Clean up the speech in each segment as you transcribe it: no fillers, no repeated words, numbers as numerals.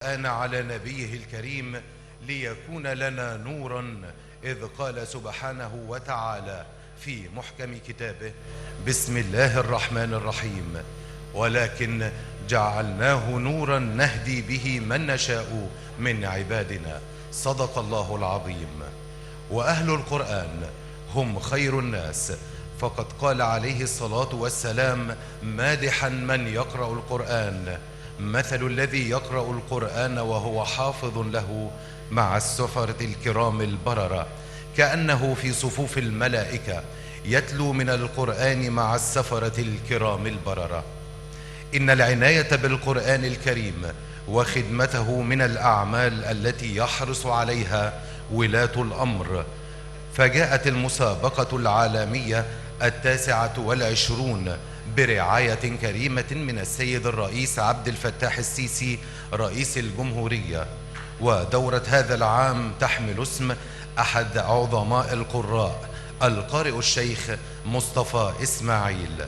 القرآن على نبيه الكريم ليكون لنا نورا، إذ قال سبحانه وتعالى في محكم كتابه: بسم الله الرحمن الرحيم، ولكن جعلناه نورا نهدي به من نشاء من عبادنا. صدق الله العظيم. وأهل القرآن هم خير الناس، فقد قال عليه الصلاة والسلام مادحا من يقرأ القرآن: مثل الذي يقرأ القرآن وهو حافظ له مع السفرة الكرام البررة، كأنه في صفوف الملائكة يتلو من القرآن مع السفرة الكرام البررة. إن العناية بالقرآن الكريم وخدمته من الأعمال التي يحرص عليها ولاة الأمر، فجاءت المسابقة العالمية 29 برعاية كريمة من السيد الرئيس عبد الفتاح السيسي رئيس الجمهورية. ودورة هذا العام تحمل اسم أحد عظماء القراء، القارئ الشيخ مصطفى إسماعيل.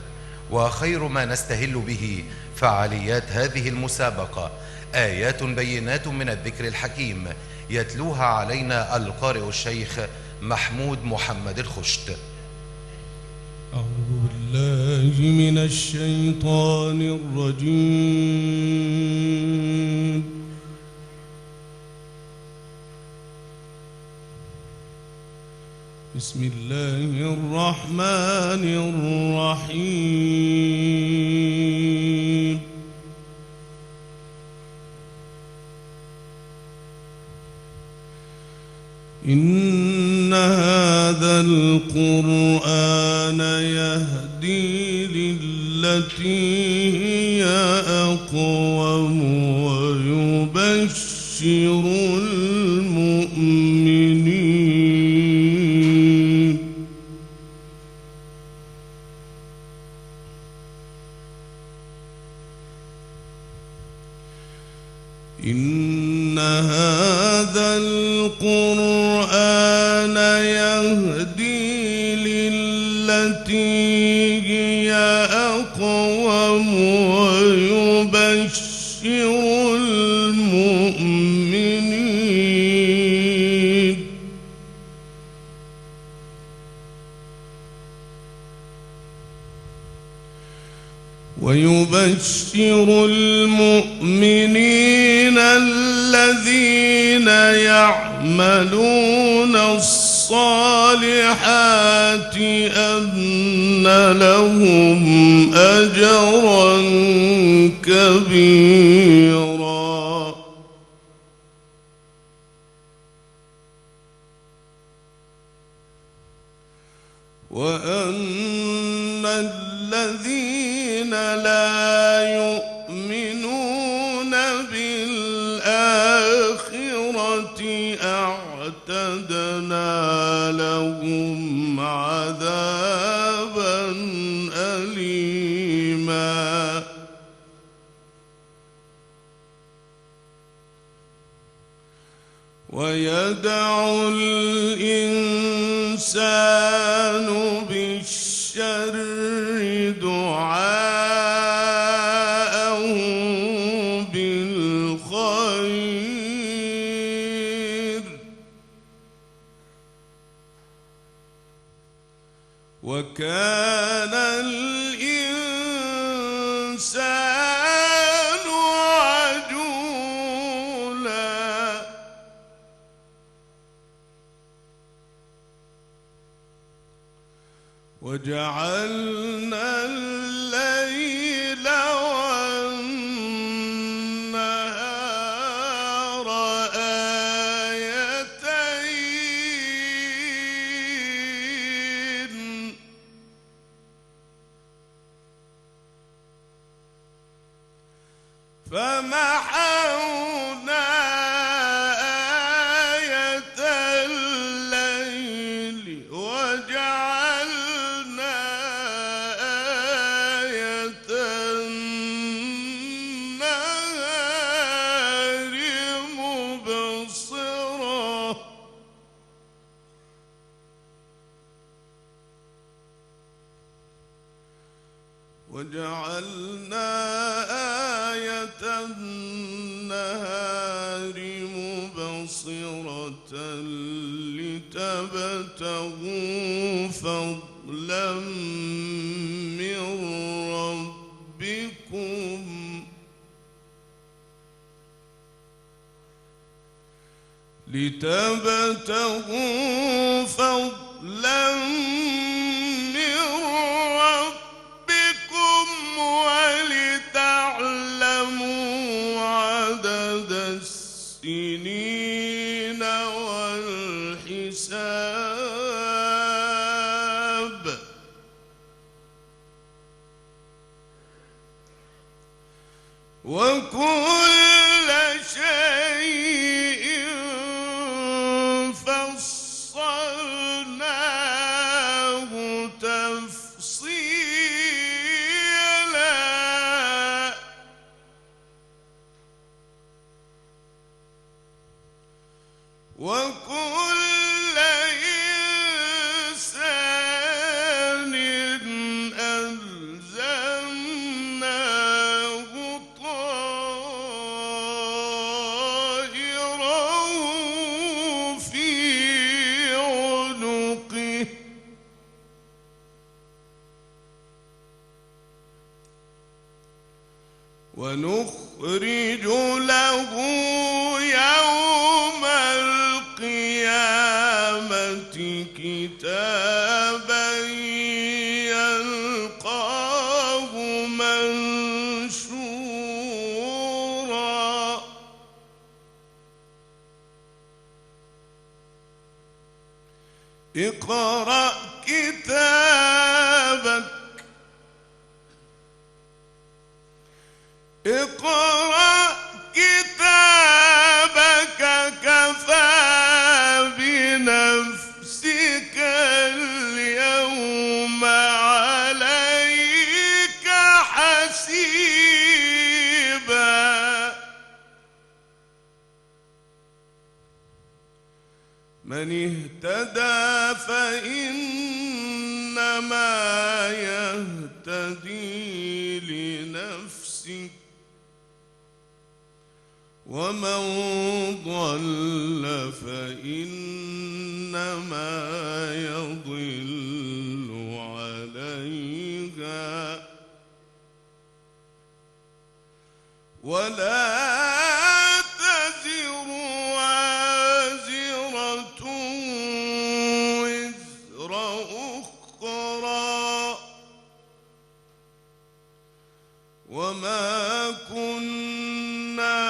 وخير ما نستهل به فعاليات هذه المسابقة آيات بينات من الذكر الحكيم يتلوها علينا القارئ الشيخ محمود محمد الخشت. أعوذ بالله من الشيطان الرجيم. بسم الله الرحمن الرحيم. إن هذا القرآن يهدي للتي هي أقوم ويبشر إن هذا القرآن يهدي للتي هي أقوم ويبشر المؤمنين الذين يعملون الصالحات أن لهم أجرا كبيرا. وأن الذين لا يؤمنون بالآخرة أعتدنا لهم عذابا أليما. ويدعو الإنسان بالشر دعاءه بالخير، وكان الإنسان عجولا. وجعلنا الليل والنهار آيتين، فمحونا آية الليل وجعلنا آية النهار مبصرة. وجعلنا آية النهار تبصرة لتبتغوا فضلا من ربكم ولتعلموا عدد السنين والحساب وكل شيء فصلناه تفصيلا وكل إنسان ألزمناه طائره في عنقه ونخرج له يوم القيامة كتابا يلقاه منشورا اقرأ كتابك اقرأ كتابك كفى بنفسك اليوم عليك حسيبا من اهتدى فإنما يهتدي لنفسه ومن ضل فإنما يضل عليها ولا تزر وازرة وزر أخرى وما كنا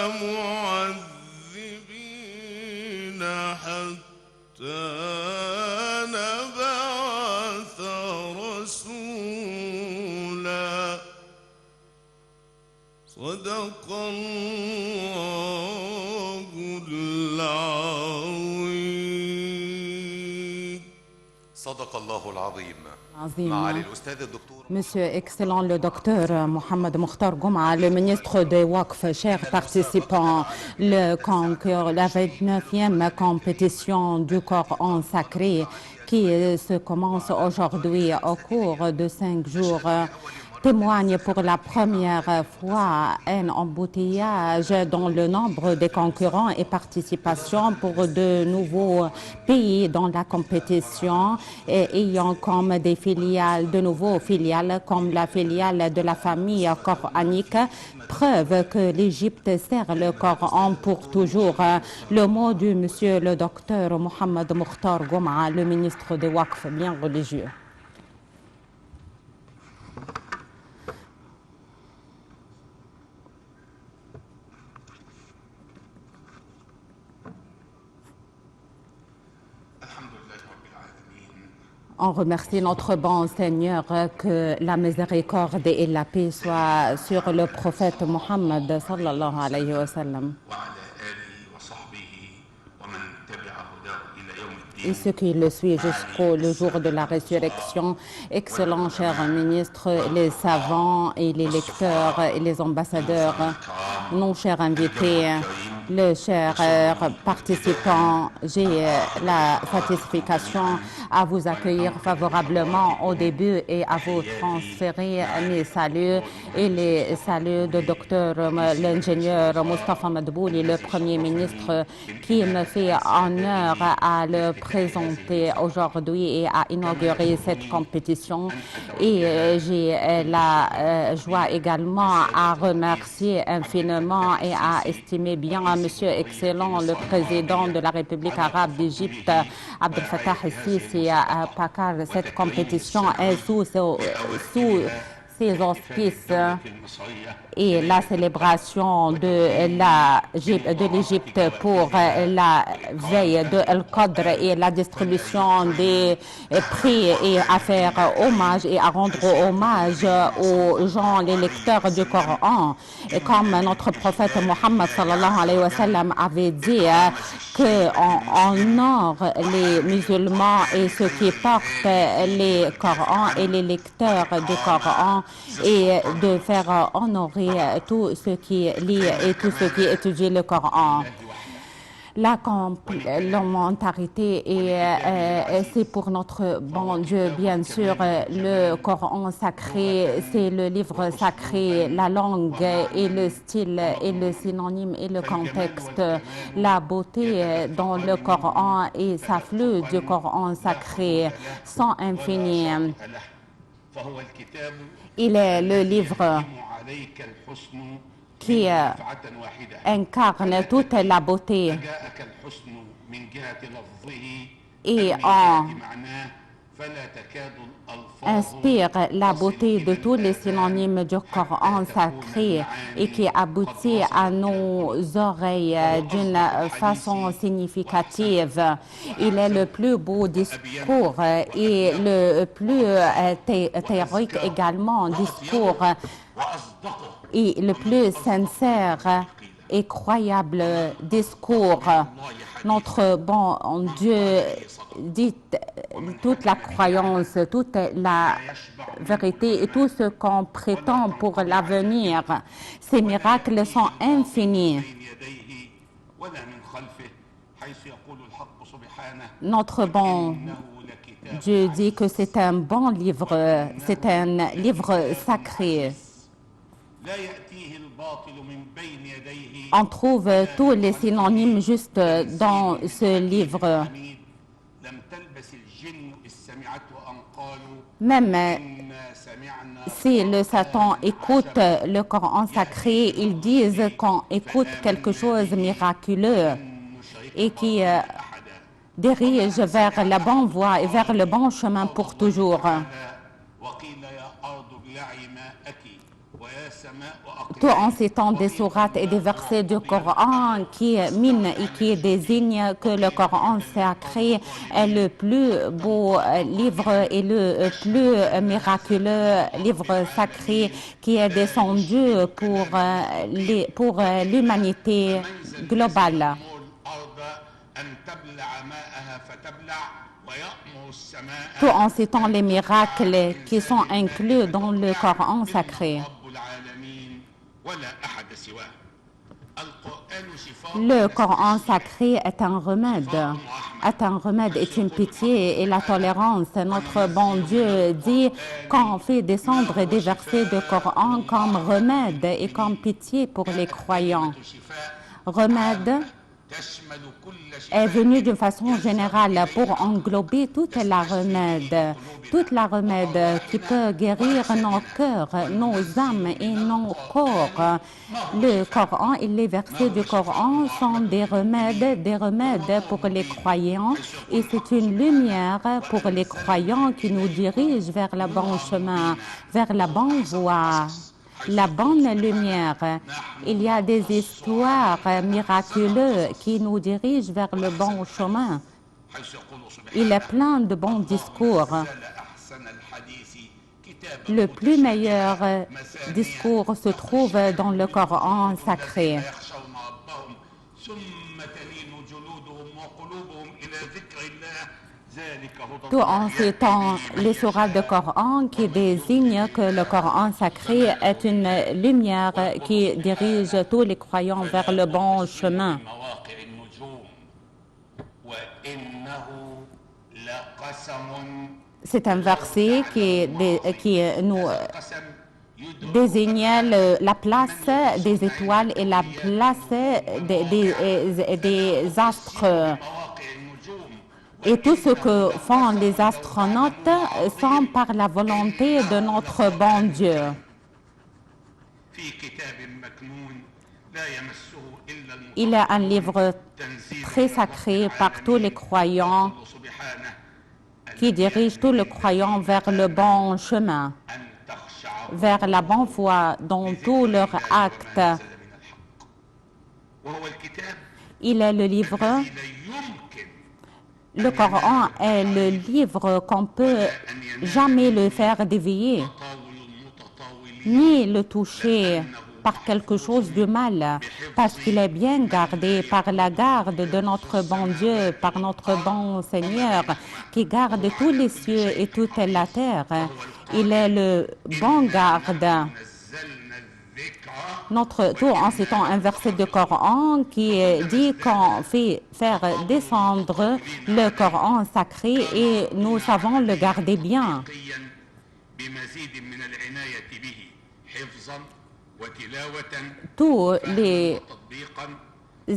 معذبين حتى نبعث رسولا صدق الله العظيم. صدق الله العظيم. عظيم. معالي الأستاذ الدكتور Monsieur Excellent le docteur Mohamed Mokhtar Gouma, le ministre des Waqf, chers participants, le concours, la 29e compétition du Coran sacré qui se commence aujourd'hui au cours de 5 jours témoigne pour la première fois un embouteillage dans le nombre des concurrents et participation pour de nouveaux pays dans la compétition et ayant comme des filiales, de nouveaux filiales comme la filiale de la famille coranique, preuve que l'Égypte sert le Coran pour toujours. Le mot du monsieur le docteur Mohamed Mokhtar Gouma, le ministre des Waqf bien religieux. On remercie notre bon Seigneur, que la miséricorde et la paix soient sur le prophète Mohammed sallallahu alayhi wa sallam et ceux qui le suivent jusqu'au jour de la résurrection. Excellents chers ministres, les savants et les lecteurs et les ambassadeurs, nos chers invités, Les chers participants, j'ai la satisfaction à vous accueillir favorablement au début et à vous transférer mes saluts et les saluts de docteur l'ingénieur Moustapha Madbouli, le Premier ministre, qui me fait honneur à le présenter aujourd'hui et à inaugurer cette compétition. Et j'ai la joie également à remercier infiniment et à estimer bien Monsieur Excellent, le président de la République arabe d'Égypte, Abdel Fattah el-Sisi Pakar. Cette compétition est sous ses auspices et la célébration de l'Égypte pour la veille de El-Qadr et la distribution des prix et à faire hommage et à rendre hommage aux gens, les lecteurs du Coran. Et comme notre prophète Mohammed sallallahu alayhi wa sallam avait dit qu'on honore les musulmans et ceux qui portent les Corans et les lecteurs du Coran et de faire honorer tous ceux qui lisent et tous ceux qui étudient le Coran. La complémentarité et c'est pour notre bon Dieu, bien sûr, le Coran sacré, c'est le livre sacré, la langue et le style et le synonyme et le contexte, la beauté dans le Coran et sa flûte du Coran sacré sont infinies. Il est le livre qui incarne toute la beauté et inspire la beauté de tous les synonymes du Coran sacré et qui aboutit à nos oreilles d'une façon significative. Il est le plus beau discours et le plus théorique également discours et le plus sincère et croyable discours. Notre bon Dieu dit toute la croyance, toute la vérité et tout ce qu'on prétend pour l'avenir. Ces miracles sont infinis. Notre bon Dieu dit que c'est un bon livre, c'est un livre sacré. On trouve tous les synonymes juste dans ce livre. Même si le Satan écoute le Coran sacré, ils disent qu'on écoute quelque chose de miraculeux et qui dirige vers la bonne voie et vers le bon chemin pour toujours. Tout en citant des sourates et des versets du Coran qui minent et qui désignent que le Coran sacré est le plus beau livre et le plus miraculeux livre sacré qui est descendu pour l'humanité globale. Tout en citant les miracles qui sont inclus dans le Coran sacré. Le Coran sacré est un remède, est une pitié et la tolérance. Notre bon Dieu dit qu'on fait descendre des versets du Coran comme remède et comme pitié pour les croyants. Remède est venu d'une façon générale pour englober toute la remède qui peut guérir nos cœurs, nos âmes et nos corps. Le Coran et les versets du Coran sont des remèdes pour les croyants et c'est une lumière pour les croyants qui nous dirige vers le bon chemin, vers la bonne voie. La bonne lumière. Il y a des histoires miraculeuses qui nous dirigent vers le bon chemin. Il est plein de bons discours. Le plus meilleur discours se trouve dans le Coran sacré. Tout en citant les sourates du Coran qui désignent que le Coran sacré est une lumière qui dirige tous les croyants vers le bon chemin. C'est un verset qui nous désigne la place des étoiles et la place des astres. Et tout ce que font les astronautes sont par la volonté de notre bon Dieu. Il est un livre très sacré par tous les croyants qui dirige tous les croyants vers le bon chemin, vers la bonne foi dans tous leurs actes. Il est le livre. Le Coran est le livre qu'on peut jamais le faire dévier, ni le toucher par quelque chose de mal, parce qu'il est bien gardé par la garde de notre bon Dieu, par notre bon Seigneur, qui garde tous les cieux et toute la terre. Il est le bon garde. Tout en citant un verset du Coran qui dit qu'on fait faire descendre le Coran sacré et nous savons le garder bien. Tous les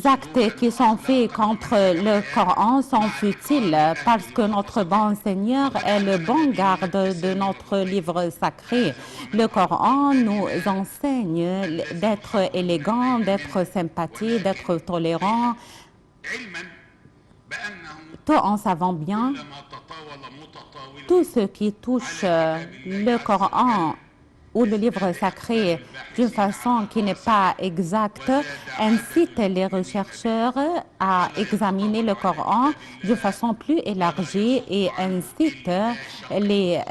actes qui sont faits contre le Coran sont futiles parce que notre bon Seigneur est le bon garde de notre livre sacré. Le Coran nous enseigne d'être élégant, d'être sympathique, d'être tolérant, tout en savant bien tout ce qui touche le Coran ou le livre sacré d'une façon qui n'est pas exacte, incite les chercheurs à examiner le Coran d'une façon plus élargie et incite les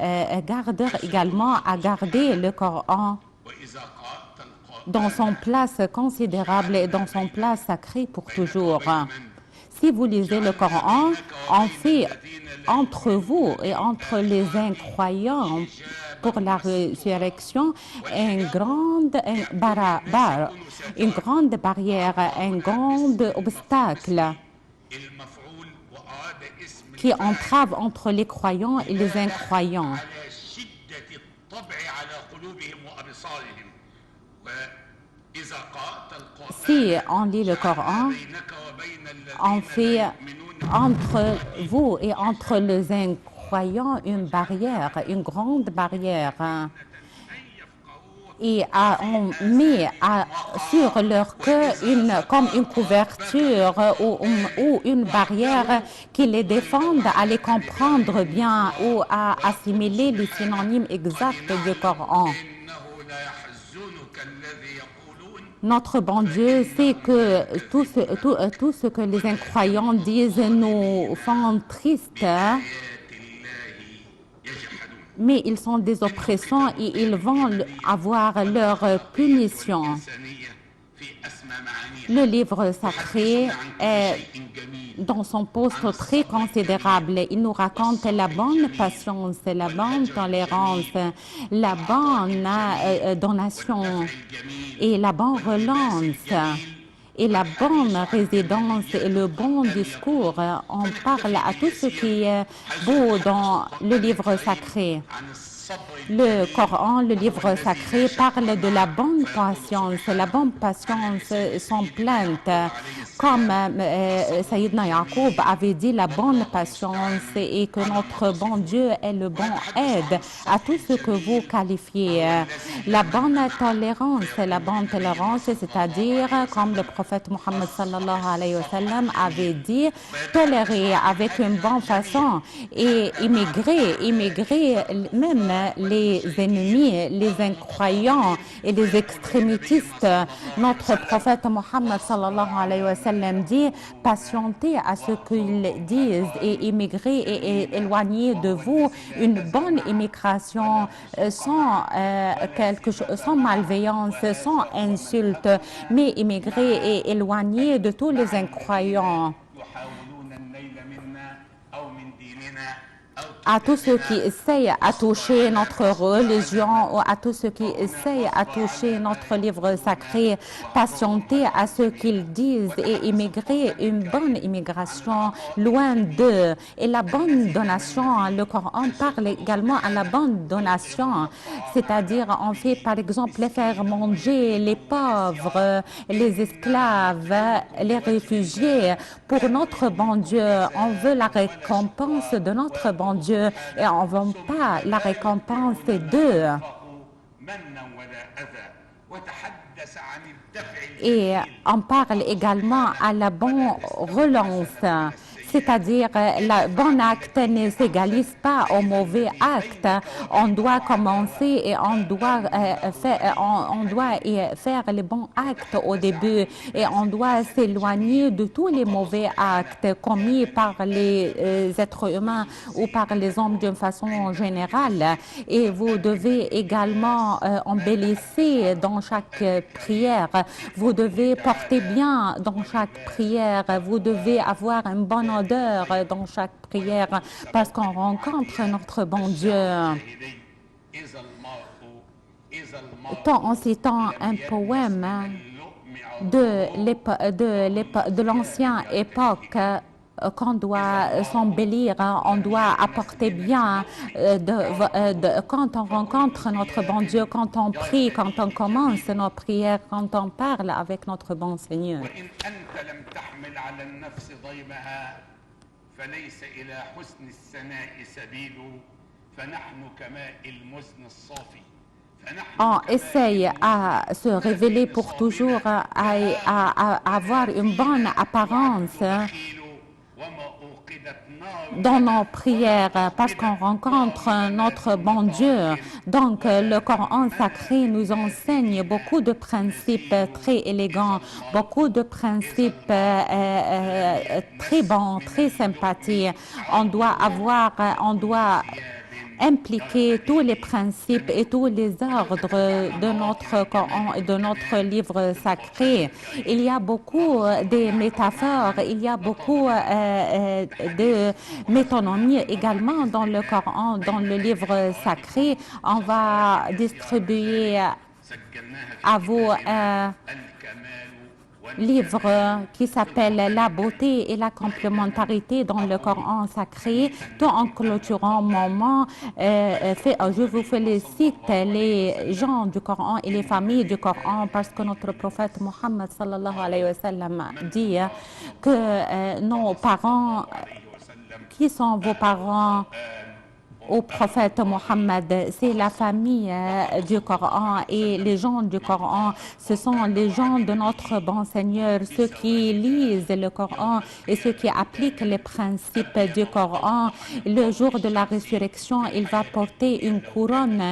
gardeurs également à garder le Coran dans son place considérable et dans son place sacrée pour toujours. Si vous lisez le Coran, on fait entre vous et entre les incroyants pour la résurrection une grande barrière, un grand obstacle qui entrave entre les croyants et les incroyants. Si on lit le Coran, on fait entre vous et entre les incroyants une barrière, une grande barrière. Et on met sur leur cœur comme une couverture ou une barrière qui les défende à les comprendre bien ou à assimiler les synonymes exacts du Coran. Notre bon Dieu sait que tout ce que les incroyants disent nous font tristes, mais ils sont des oppressants et ils vont avoir leur punition. Le livre sacré est dans son poste très considérable. Il nous raconte la bonne patience, la bonne tolérance, la bonne donation et la bonne relance et la bonne résidence et le bon discours. On parle à tout ce qui est beau dans le livre sacré. Le Coran, le livre sacré, parle de la bonne patience. La bonne patience sont plaintes. Comme Sayyidina Yaqub avait dit, la bonne patience et que notre bon Dieu est le bon aide à tout ce que vous qualifiez. La bonne tolérance, c'est-à-dire, comme le prophète Mohammed sallallahu alayhi wa sallam avait dit, tolérer avec une bonne façon et immigrer même les ennemis, les incroyants et les extrémistes. Notre prophète Mohammed sallallahu alayhi wa sallam dit patientez à ce qu'ils disent et immigrer et éloigner de vous une bonne immigration sans malveillance, sans insulte, mais immigrer et éloigner de tous les incroyants. à tous ceux qui essayent à toucher notre religion ou à tous ceux qui essayent à toucher notre livre sacré, patienter à ce qu'ils disent et immigrer une bonne immigration loin d'eux. Et la bonne donation, le Coran parle également à la bonne donation, c'est-à-dire on fait par exemple les faire manger les pauvres, les esclaves, les réfugiés pour notre bon Dieu. On veut la récompense de notre bon Dieu et on ne veut pas la récompense d'eux. Et on parle également à la bonne relance, c'est-à-dire le bon acte ne s'égalise pas au mauvais acte. On doit commencer et on doit faire les bons actes au début et on doit s'éloigner de tous les mauvais actes commis par les êtres humains ou par les hommes d'une façon générale. Et vous devez également embellir dans chaque prière. Vous devez porter bien dans chaque prière. Vous devez avoir une bonne odeur dans chaque prière parce qu'on rencontre notre bon Dieu. En citant un poème de l'ancienne époque, qu'on doit s'embellir, on doit apporter bien quand on rencontre notre bon Dieu, quand on prie, quand on commence nos prières, quand on parle avec notre bon Seigneur. On essaye à se révéler pour toujours, à avoir une bonne apparence dans nos prières parce qu'on rencontre notre bon Dieu. Donc, le Coran sacré nous enseigne beaucoup de principes très élégants, beaucoup de principes très bons, très sympathiques. On doit impliquer tous les principes et tous les ordres de notre Coran et de notre livre sacré. Il y a beaucoup de métaphores, il y a beaucoup de métonymie également dans le Coran, dans le livre sacré. On va distribuer à vous livre qui s'appelle La beauté et la complémentarité dans le Coran sacré. Tout en clôturant mon moment, je vous félicite les gens du Coran et les familles du Coran parce que notre prophète Mohammed sallallahu alayhi wa sallam dit que nos parents, qui sont vos parents au prophète Mohammed, c'est la famille du Coran et les gens du Coran, ce sont les gens de notre bon Seigneur, ceux qui lisent le Coran et ceux qui appliquent les principes du Coran. Le jour de la résurrection, il va porter une couronne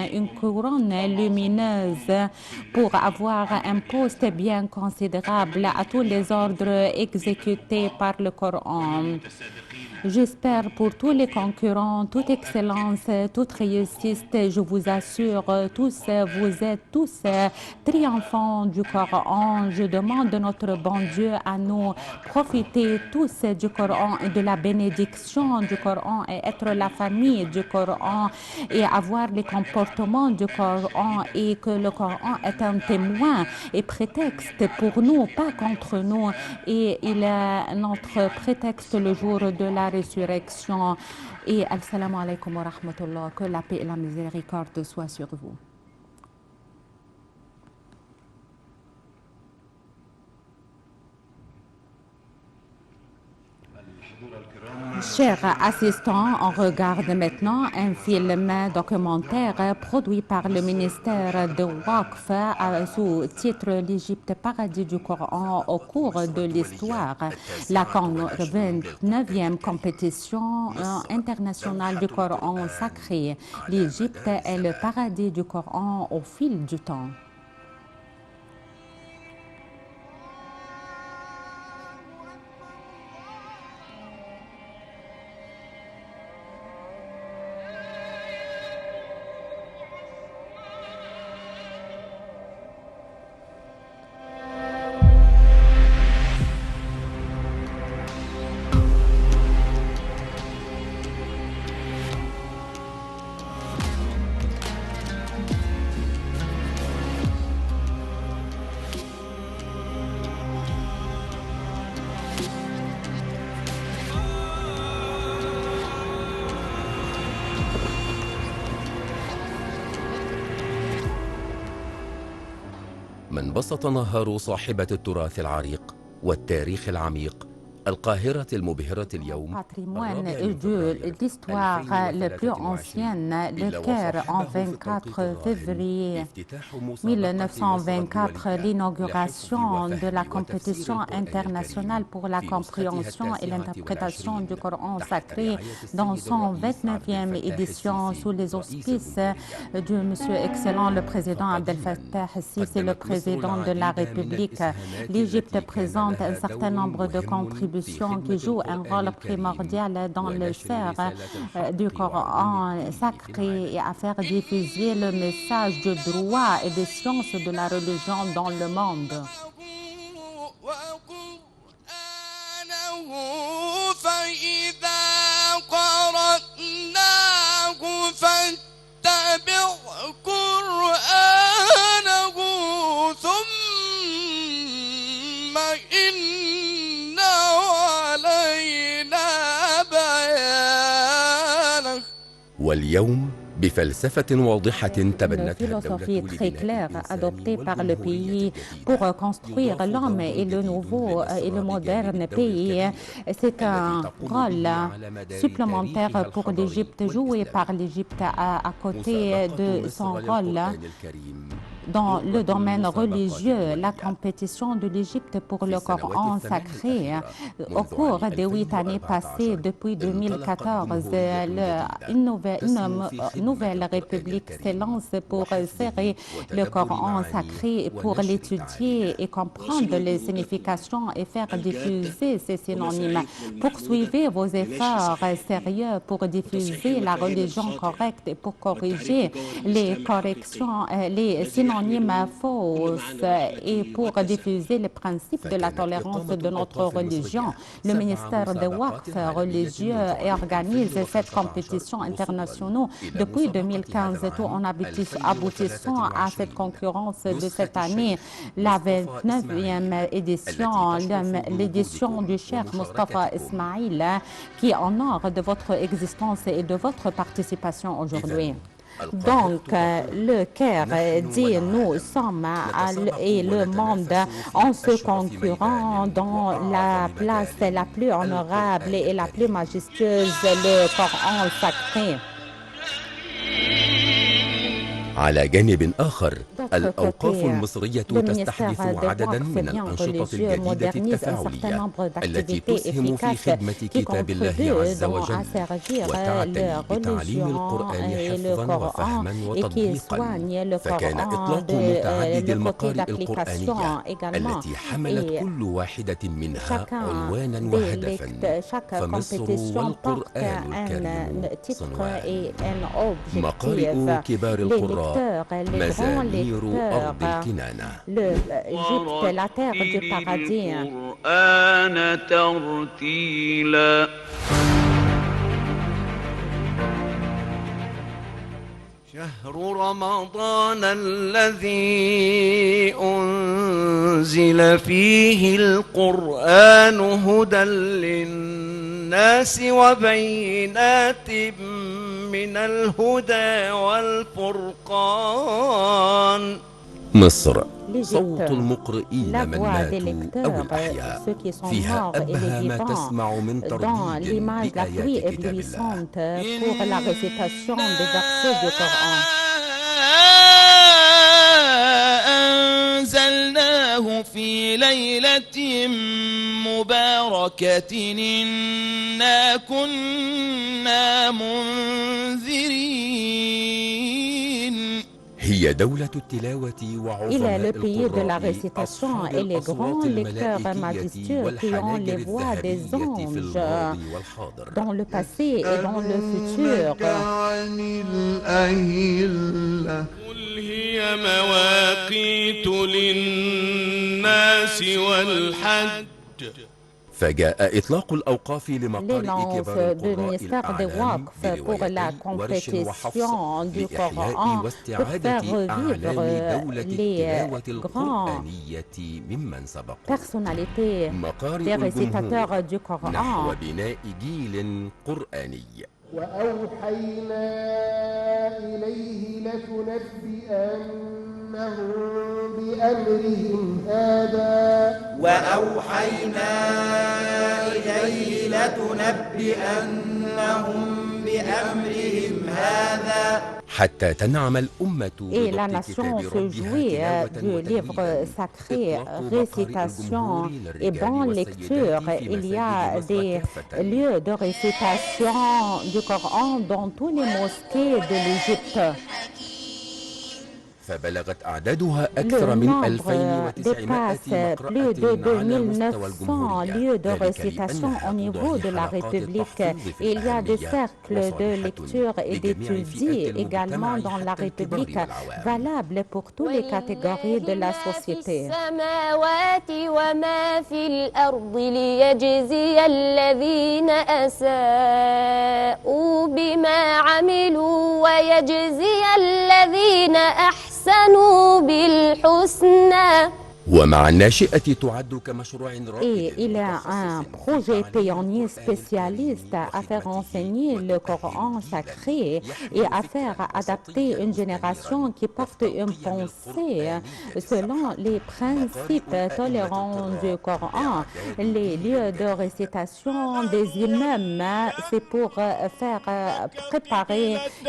lumineuse pour avoir un poste bien considérable à tous les ordres exécutés par le Coran. J'espère pour tous les concurrents, toute excellence, toute réussite. Je vous assure, tous, vous êtes tous triomphants du Coran. Je demande de notre bon Dieu à nous profiter tous du Coran et de la bénédiction du Coran et être la famille du Coran et avoir les comportements du Coran et que le Coran est un témoin et prétexte pour nous, pas contre nous. Et il est notre prétexte le jour de la résurrection. Et assalamu alaikum wa rahmatullah, que la paix et la miséricorde soient sur vous. Chers assistants, on regarde maintenant un film documentaire produit par le ministère de Waqf sous titre L'Égypte paradis du Coran au cours de l'histoire. La 29e compétition internationale du Coran sacré. L'Égypte est le paradis du Coran au fil du temps. انبسط نهار صاحبة التراث العريق والتاريخ العميق القاهرة المبهرة اليوم patrimoine de l'histoire le plus ancienne, le Caire, en 24 février 1924, l'inauguration de la compétition internationale pour la compréhension et l'interprétation du Coran sacré dans son 29e édition sous les auspices de Monsieur Excellent le Président Abdel Fattah el-Sisi, le Président de la République. L'Égypte présente un certain nombre de contributions qui jouent un rôle primordial dans le faire du Coran sacré et à faire diffuser le message du droit et des sciences de la religion dans le monde. واليوم بفلسفة واضحة تبنتها philosophie très claire adoptée par le pays pour construire l'homme et le nouveau et le moderne pays. C'est un rôle supplémentaire pour l'Égypte, joué par l'Égypte à côté de son rôle dans le domaine religieux. La compétition de l'Égypte pour le Coran sacré au cours des 8 années passées depuis 2014, une nouvelle république s'élance pour serrer le Coran sacré, pour l'étudier et comprendre les significations et faire diffuser ces synonymes. Poursuivez vos efforts sérieux pour diffuser la religion correcte et pour corriger les synonymes fausses et pour diffuser les principes de la tolérance de notre religion. Le ministère des Waqf religieux organise cette compétition internationale depuis 2015, tout en aboutissant à cette concurrence de cette année, la 29e édition, l'édition du Cheikh Moustapha Ismail, qui honore de votre existence et de votre participation aujourd'hui. Donc, le Caire dit nous sommes et le monde en se concurrent dans la place la plus honorable et la plus majestueuse, le Coran sacré. على جانب آخر الأوقاف المصرية تستحدث عددا من الأنشطة الجديدة التفاعلية التي تسهم في خدمة كتاب الله عز وجل وتعتني بتعليم القرآن حفظا وفهما وتطبيقا. فكان إطلاق متعدد المقارئ القرآنية التي حملت كل واحدة منها عنوانا وهدفا، فمصر والقرآن الكريم صنوان. مقارئ كبار القراء مزامير أرض الكنانة. L'Égypte, la terre du paradis. القرآن ترتيلا. شهر رمضان الذي أنزل فيه القرآن هدى للناس وبينات من الهدى والفرقان. مصر صوت المقرئين من ماتوا أو الأحياء، فيها أبهى ما تسمع من ترديد لآيات كتاب الله. أنزلناه في ليلة مباركة إنا كنا منذرين. هي دولة التلاوة وعظماء القراء récitation et les grands lecteurs majestueux qui ont les voix des anges dans le passé et dans le futur. قل هي مواقيت للناس والحج. فجاء إطلاق الأوقاف لمقارئ كبار القراء الأعلام برواية ورش وحفص لإحياء واستعادة أعلام دولة التلاوة القرآنية ممن سبقوا. مقارئ الجمهور نحو بناء جيل قرآني. وأوحينا إليه لتنبئن بأمرهم هذا وأوحينا إليه لتنبئنهم بأمرهم هذا حتى تنعم الأمة Et la nation se jouit du livre sacré, récitation et bonne lecture. Il y a des lieux de récitation du Coran dans tous les mosquées de l'Égypte. فبلغت أعدادها Le أكثر من nombre 2900 dépasse plus de مقرأة على مستوى 2900 الجمهورية lieux de ذلك récitation لأنها au niveau تضاهي de la حلقات République. التحفيظ في Il y a des الأهلية cercles de وصالحة lecture et لجميع d'études فئات également المجتمع dans la حتى الكبار République, والعوام. valables pour toutes les catégories de la société. السماوات وما في الأرض ليجزي الذين أساءوا بما عملوا ويجزي الذين أحسنوا بالحسنى. ومع الناشئة تعد كمشروع رائد. Et il y a un projet pionnier spécialiste à faire enseigner le Coran sacré et à faire adapter une génération qui porte une pensée selon les principes tolérants du Coran. Les lieux de récitation des imams, c'est pour faire préparer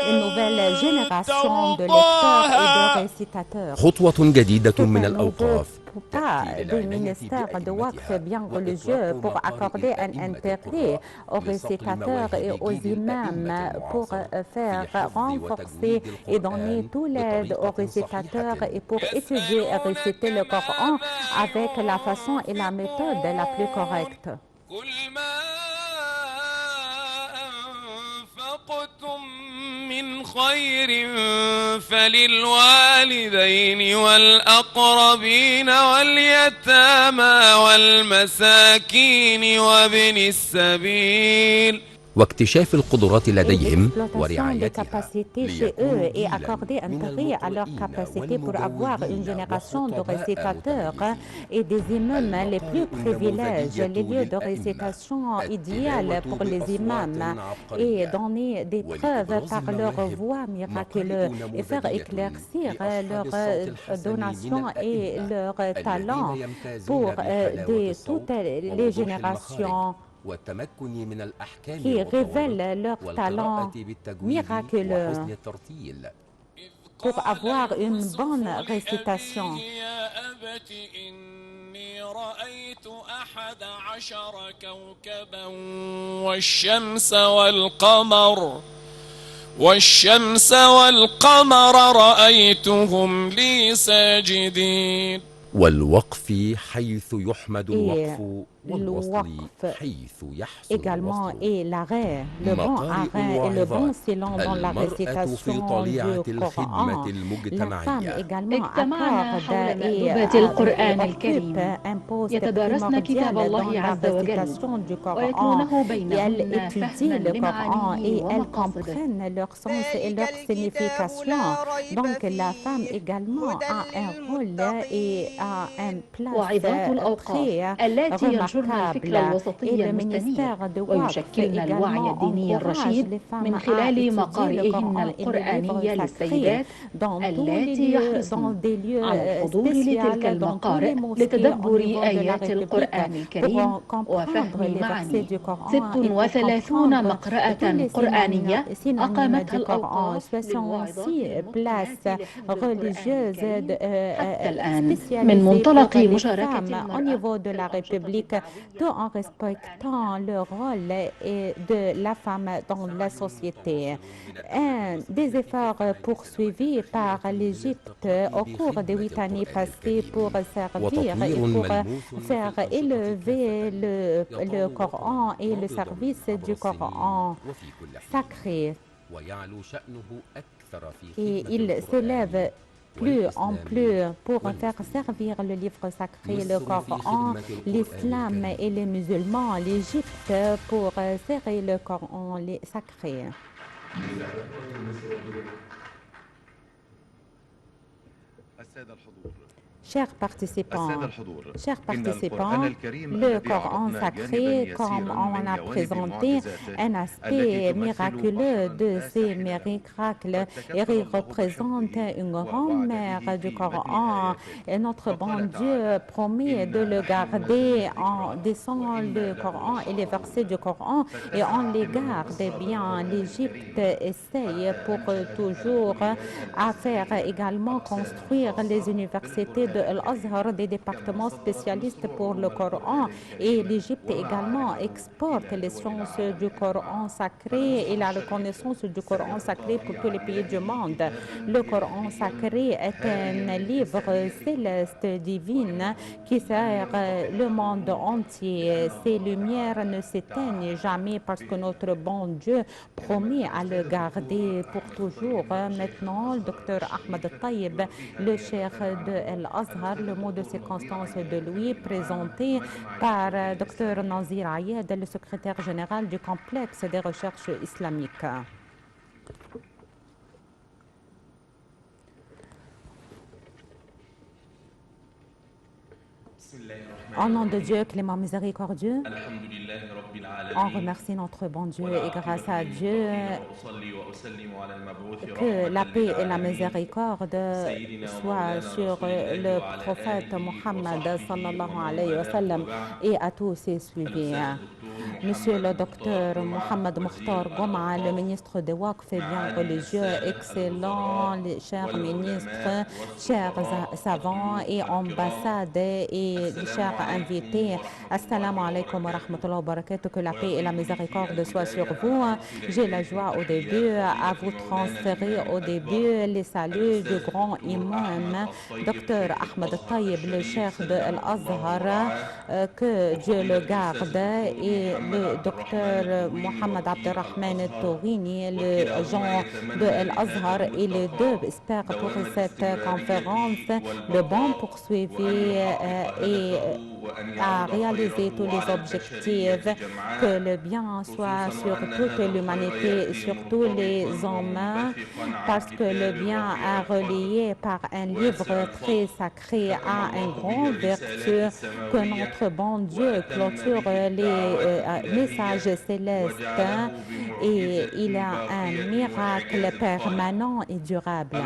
une nouvelle génération de lecteurs et de récitateurs. خطوة جديدة من الأوقاف Pas du ministère de Waqf bien religieux pour accorder un intérêt aux récitateurs et aux imams pour faire renforcer et donner toute l'aide aux récitateurs et pour étudier et réciter le Coran avec la façon et la méthode la plus correcte. من خير فللوالدين والأقربين واليتامى والمساكين وابن السبيل واكتشاف القدرات لديهم L'exploitation des ورعايتها capacités chez eux et accorder un prix à leur capacité pour avoir une génération de récitateurs et des imams les plus privilégiés, les lieux de récitation idéales pour les imams et donner des preuves par leur voix miraculeuse et faire éclaircir leurs donations et leurs talents pour toutes les générations qui révèlent leurs talents miraculeux pour avoir une bonne récitation. والقمر رأيتهم لي ساجدين. والوقف حيث يحمد الوقف والوصل حيث يحسن également الوصل. et l'arrêt, le bon arrêt et le bon silence dans la récitation du Coran. La femme également accorde et impose يتدارسن كتاب الله عز وجل ويتلونه elles بينهن étudient le Coran et elles comprennent leur sens et leur signification. Donc la femme également a un rôle et a une place وعظات الأوقاف التي ينشرن الفكر الوسطي المستنير ويشكلن الوعي الديني الرشيد من خلال مقارئهن القرآنية للسيدات التي يحرصن على الحضور لتلك المقارئ لتدبر آيات القرآن الكريم وفهم المعاني. 36 مقرأة قرآنية أقامتها الأوقاف للواعظات حتى الآن من منطلق مشاركة المرأة tout en respectant le rôle de la femme dans la société. Des efforts poursuivis par l'Égypte au cours des 8 années passées pour servir et pour faire élever le Coran et le service du Coran sacré. Et il s'élève plus en plus pour faire servir le livre sacré, le Coran, l'islam et les musulmans, l'Égypte pour serrer le Coran sacré. Chers participants, le Coran sacré, comme on a présenté un aspect miraculeux de ces miracles, il représente une grand-mère du Coran. Et notre bon Dieu promet de le garder. On descend le Coran et les versets du Coran et on les garde bien. L'Égypte essaye pour toujours à faire également construire les universités de Al-Azhar, des départements spécialistes pour le Coran, et l'Égypte également exporte les sciences du Coran sacré et la reconnaissance du Coran sacré pour tous les pays du monde. Le Coran sacré est un livre céleste divine qui sert le monde entier. Ces lumières ne s'éteignent jamais parce que notre bon Dieu promet à le garder pour toujours. Maintenant, le docteur Ahmed Taïb, le cheikh de Al-Azhar, le mot de circonstance de lui, présenté par docteur Nazir Ayed, le secrétaire général du complexe des recherches islamiques. Au nom de Dieu, clément miséricordieux, on remercie notre bon Dieu et grâce à Dieu que la paix et la miséricorde soient sur le prophète Mohammed sallallahu alayhi wa sallam et à tous ses suivis. Monsieur le docteur Mohamed Mokhtar Gouma, le ministre des Waqf et biens religieux, excellent, les chers ministres, chers savants et ambassades et chers invités, assalamu alaikum wa rahmatullahi wa barakatuh, que la paix et la miséricorde soient sur vous. J'ai la joie au début à vous transférer au début les saluts du grand imam, docteur Ahmed Taïb, le cheikh de Al-Azhar, que Dieu le garde, et le docteur Mohamed Abdelrahman Tourini, le agent de Al-Azhar, et les deux experts pour cette conférence, le bon poursuivi et à réaliser tous les objectifs, que le bien soit sur toute l'humanité, sur tous les hommes, parce que le bien est relié par un livre très sacré à un grand vertu, que notre bon Dieu clôture les messages célestes et il a un miracle permanent et durable.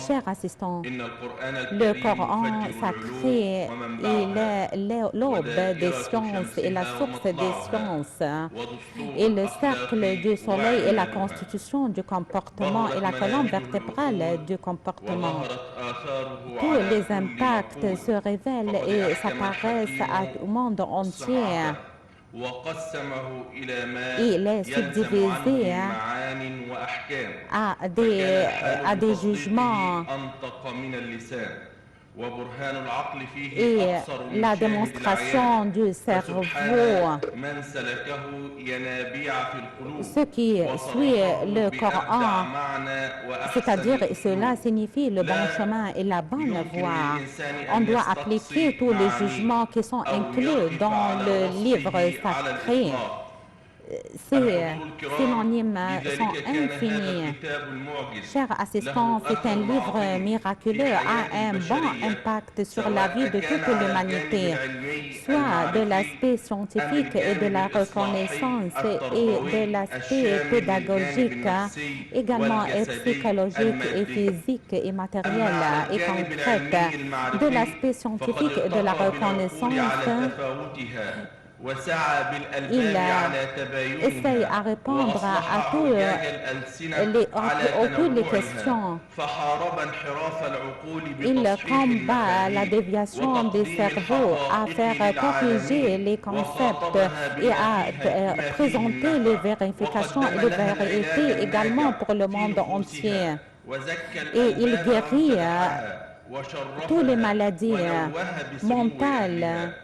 Chers assistants, le Coran sacré, il est l'aube des sciences et la source des sciences, et le cercle du soleil est la constitution du comportement et la colonne vertébrale du comportement. Tous les impacts se révèlent et s'apparaissent au monde entier. Il est subdivisé à des jugements. Et la démonstration du cerveau, ce qui suit le Coran, c'est-à-dire cela signifie le bon chemin et la bonne voie. On doit appliquer tous les jugements qui sont inclus dans le livre sacré. Ces synonymes sont infinis. Chers assistants, c'est un livre miraculeux, a un bon impact sur la vie de toute l'humanité, soit de l'aspect scientifique et de la reconnaissance et de l'aspect pédagogique, également et psychologique et physique et matériel et concret, de l'aspect scientifique et de la reconnaissance. Il essaye à répondre à toutes les questions. Il combat la déviation des cerveaux, à faire corriger les concepts et à présenter les vérifications et les vérités également pour le monde entier. Et il guérit toutes les maladies mentales.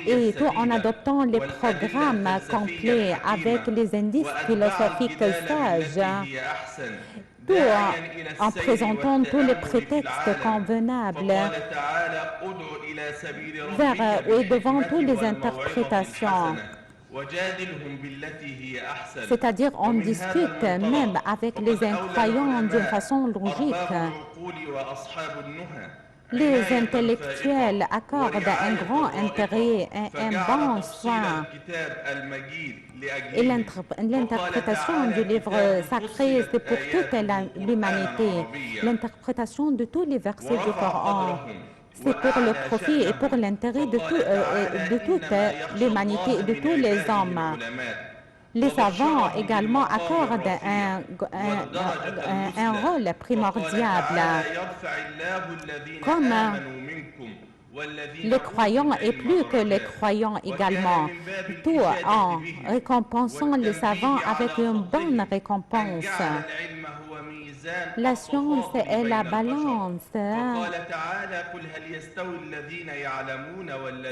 Et tout en adoptant les programmes complets avec les indices philosophiques sages, tout en présentant tous les prétextes convenables et devant toutes les interprétations. C'est-à-dire on discute même avec les incroyants d'une façon logique. Les intellectuels accordent un grand intérêt, un bon soin. Et l'interprétation du livre sacré, c'est pour toute l'humanité. L'interprétation de tous les versets du Coran, c'est pour le profit et pour l'intérêt de toute l'humanité et de tous les hommes. Les savants également accordent un rôle primordial. Comme les croyants et plus que les croyants également, tout en récompensant les savants avec une bonne récompense. La science est la balance.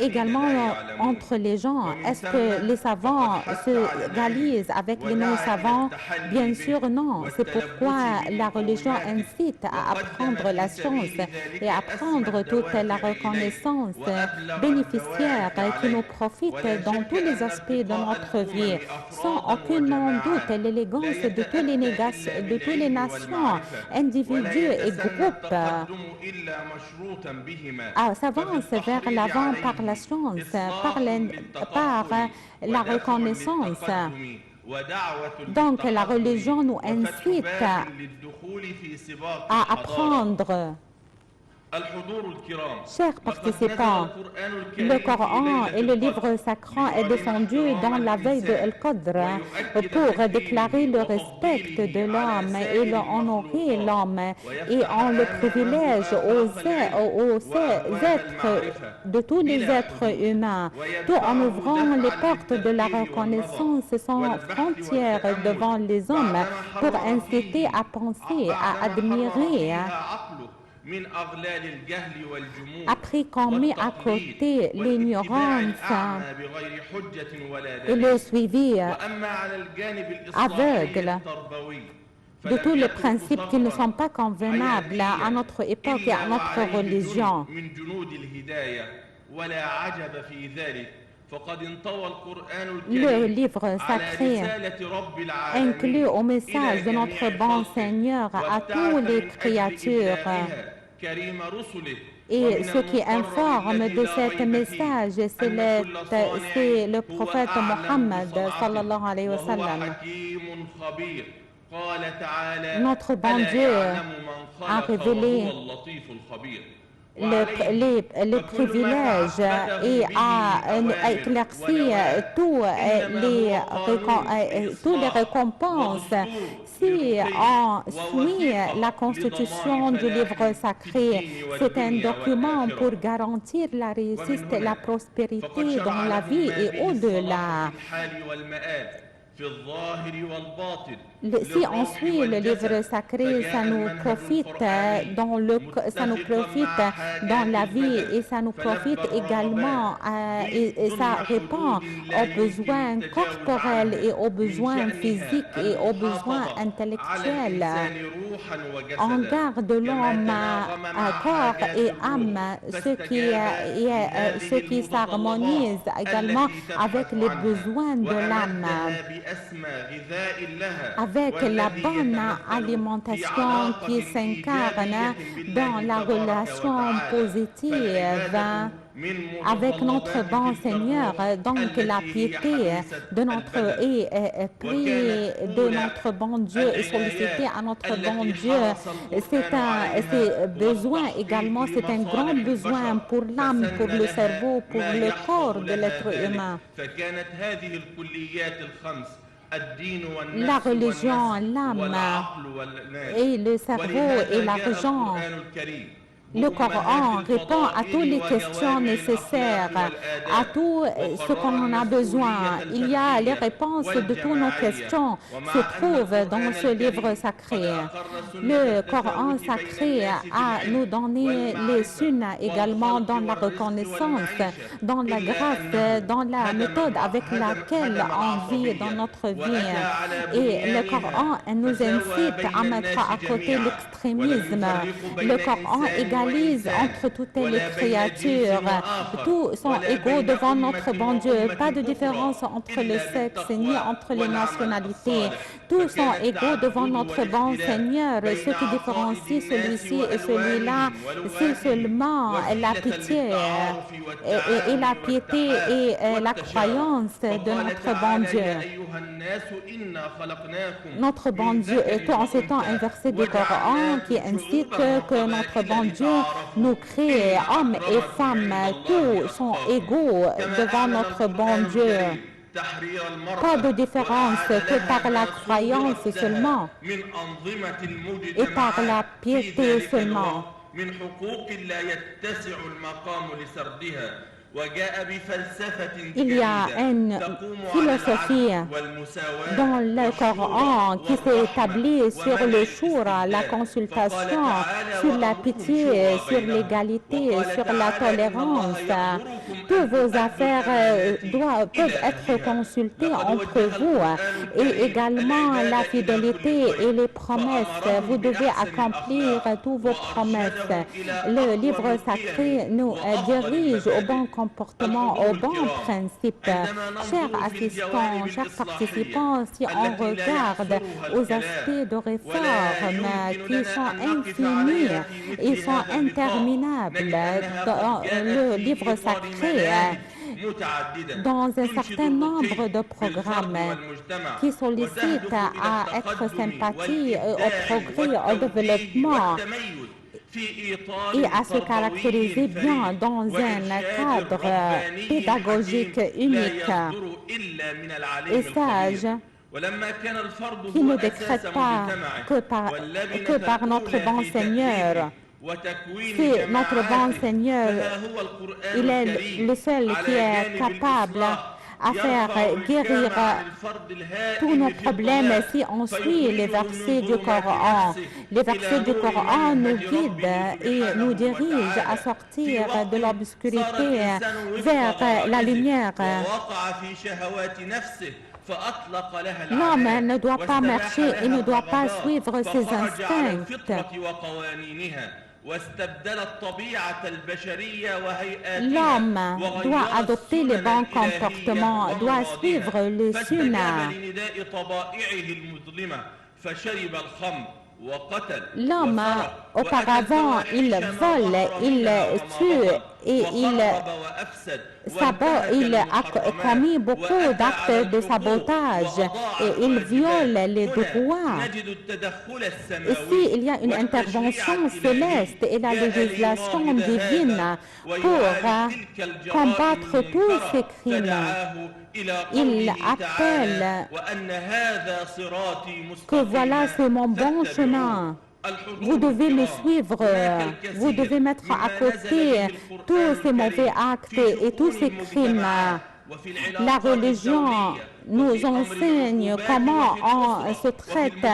Également entre les gens, est-ce que les savants se égalisent avec les non-savants? Bien sûr non. C'est pourquoi la religion incite à apprendre la science et à apprendre toute la reconnaissance bénéficiaire qui nous profite dans tous les aspects de notre vie, sans aucun doute l'élégance de toutes les nations, individus et groupes s'avancent vers l'avant par la science, par la reconnaissance. Donc la religion nous incite à apprendre. Chers participants, le Coran et le livre sacré est descendu dans la veille de Al-Qadr pour déclarer le respect de l'homme et honorer l'homme et en le privilège aux êtres, de tous les êtres humains, tout en ouvrant les portes de la reconnaissance sans frontières devant les hommes pour inciter à penser, à admirer. Après qu'on met à côté l'ignorance et le suivi aveugle de tous les principes qui ne sont pas convenables à notre époque et à notre religion. Le livre sacré inclut au message de notre bon Seigneur à toutes les créatures. Et ce qui informe de ce message, c'est le prophète Mohammed sallallahu alayhi wa sallam. Notre bon Dieu a révélé les privilèges et a éclairci toutes les récompenses. Si on suit la constitution du livre sacré, c'est un document pour garantir la réussite et la prospérité dans la vie et au-delà. Si on suit le livre sacré, ça nous profite dans la vie et ça nous profite également et ça répond aux besoins corporels et aux besoins physiques et aux besoins intellectuels. On garde l'homme à corps et âme, ce qui s'harmonise également avec les besoins de l'âme. Avec la bonne alimentation qui s'incarne dans la relation positive avec notre bon Seigneur, donc la piété de notre prier de notre bon Dieu et solliciter à notre bon Dieu, c'est besoin également, c'est un grand besoin pour l'âme, pour le cerveau, pour le corps de l'être humain. La religion, l'âme et le cerveau et l'argent. Le Coran répond à toutes les questions nécessaires, à tout ce qu'on a besoin. Il y a les réponses de toutes nos questions se trouvent dans ce livre sacré. Le Coran sacré a nous donné les sunnas également dans la reconnaissance, dans la grâce, dans la méthode avec laquelle on vit dans notre vie. Et le Coran nous incite à mettre à côté l'extrémisme. Le Coran également l'égalisent entre toutes les créatures. Tous sont égaux devant notre bon Dieu. Pas de différence entre les sexes ni entre les nationalités. Tous sont égaux devant notre bon Seigneur. Ce qui différencie celui-ci et celui-là, c'est seulement la pitié et la piété et la croyance de notre bon Dieu. Notre bon Dieu, en citant un verset du Coran qui indique que notre bon Dieu nous crée, hommes et femmes, tous sont égaux devant notre bon Dieu. Pas de différence que par la croyance seulement et par la piété seulement. Il y a une philosophie dans le Coran qui s'est établie sur le shura, la consultation, sur la pitié, sur l'égalité, sur la tolérance. Toutes vos affaires peuvent être consultées entre vous et également la fidélité et les promesses. Vous devez accomplir toutes vos promesses. Le livre sacré nous dirige au bon comportement, au bon principe. Chers assistants, chers participants, si on regarde aux aspects de réforme qui sont infinis, ils sont interminables dans le livre sacré, dans un certain nombre de programmes qui sollicitent à être sympathiques au progrès, au développement et à se caractériser bien dans un cadre pédagogique unique et sage, qui ne décrète pas que par notre bon Seigneur. C'est notre bon Seigneur, il est le seul qui est capable à faire guérir tous nos problèmes si on suit les versets du Coran. Les versets du Coran nous guident et nous dirigent à sortir de l'obscurité vers la lumière. L'homme ne doit pas marcher et ne doit pas suivre ses instincts. L'homme doit adopter les bons comportements, doit suivre le sunnah. L'homme, auparavant, il vole, il tue et il a commis beaucoup d'actes de sabotage et il viole les droits. Ici, il y a une intervention céleste et la législation divine pour combattre tous ces crimes. Il appelle que voilà, c'est mon bon chemin. Vous devez le suivre, vous devez mettre à côté tous ces mauvais actes et tous ces crimes. La religion nous enseigne comment on se traite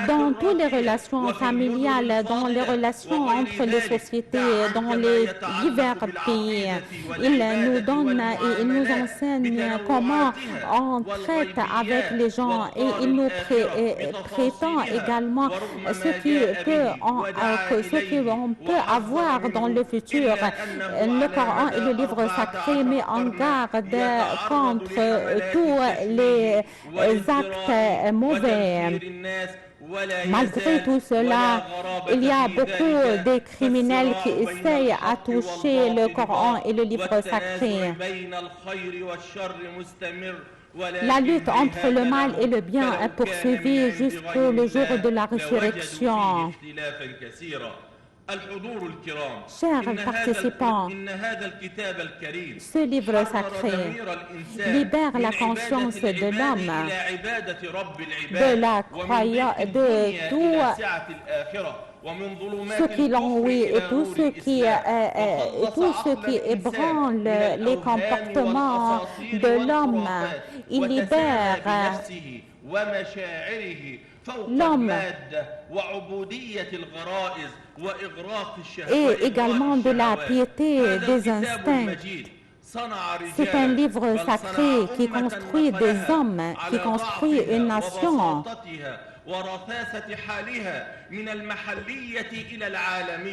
dans toutes les relations familiales, dans les relations entre les sociétés, dans les divers pays. Il nous donne et il nous enseigne comment on traite avec les gens et il nous prétend également ce qu'on peut avoir dans le futur. Le Coran et le livre sacré met en garde contre tous les actes mauvais. Malgré tout cela, il y a beaucoup de criminels qui essayent à toucher le Coran et le livre sacré. La lutte entre le mal et le bien est poursuivie jusqu'au jour de la résurrection. Chers participants, ce livre sacré libère la conscience de l'homme de tout ce qui l'ennuie et tout ce qui ébranle les comportements de l'homme. Il libère l'homme et également de la piété des instincts. C'est un livre sacré qui construit des hommes, qui construit une nation.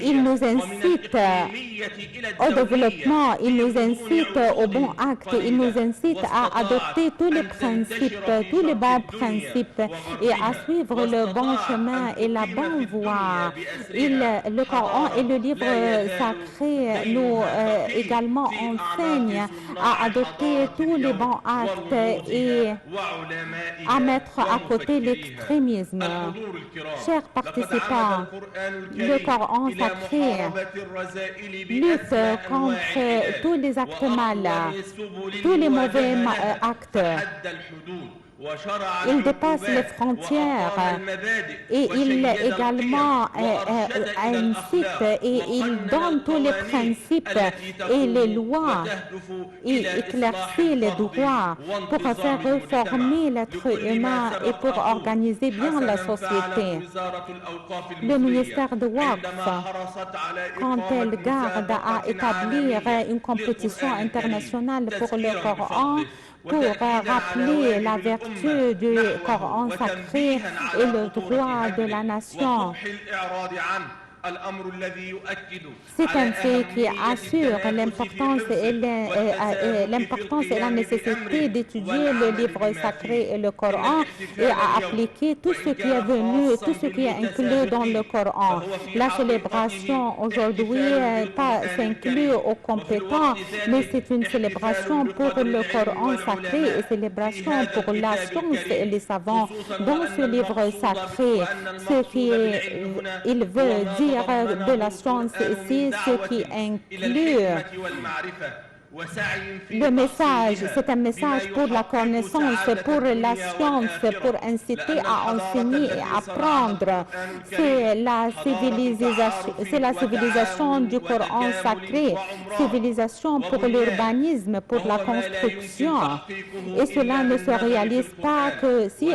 Il nous incite au développement, il nous incite au bon acte, il nous incite à adopter tous les principes, tous les bons principes et à suivre le bon chemin et la bonne voie. Le Coran et le livre sacré nous également enseignent à adopter tous les bons actes et à mettre à côté l'extrémisme. Chers participants, le Coran sacré lutte contre tous les actes mal, tous les mauvais actes. Il dépasse les frontières et il également incite et il donne tous les principes et les lois et éclaircit les droits pour faire réformer l'être humain et pour organiser bien la société. Le ministère de Waqf, quand elle garde à établir une compétition internationale pour le Coran, pour rappeler la vertu du Coran sacré et le droit de la nation. C'est un fait qui assure l'importance et la nécessité d'étudier le livre sacré et le Coran et à appliquer tout ce qui est venu, tout ce qui est inclus dans le Coran. La célébration aujourd'hui s'inclut aux compétents, mais c'est une célébration pour le Coran sacré et célébration pour la science et les savants dans ce livre sacré. Ce qui il veut dire de la science ici, ce qui inclut le message, c'est un message pour la connaissance, pour la science, pour inciter à enseigner et apprendre. C'est la civilisation du Coran sacré, civilisation pour l'urbanisme, pour la construction. Et cela ne se réalise pas que si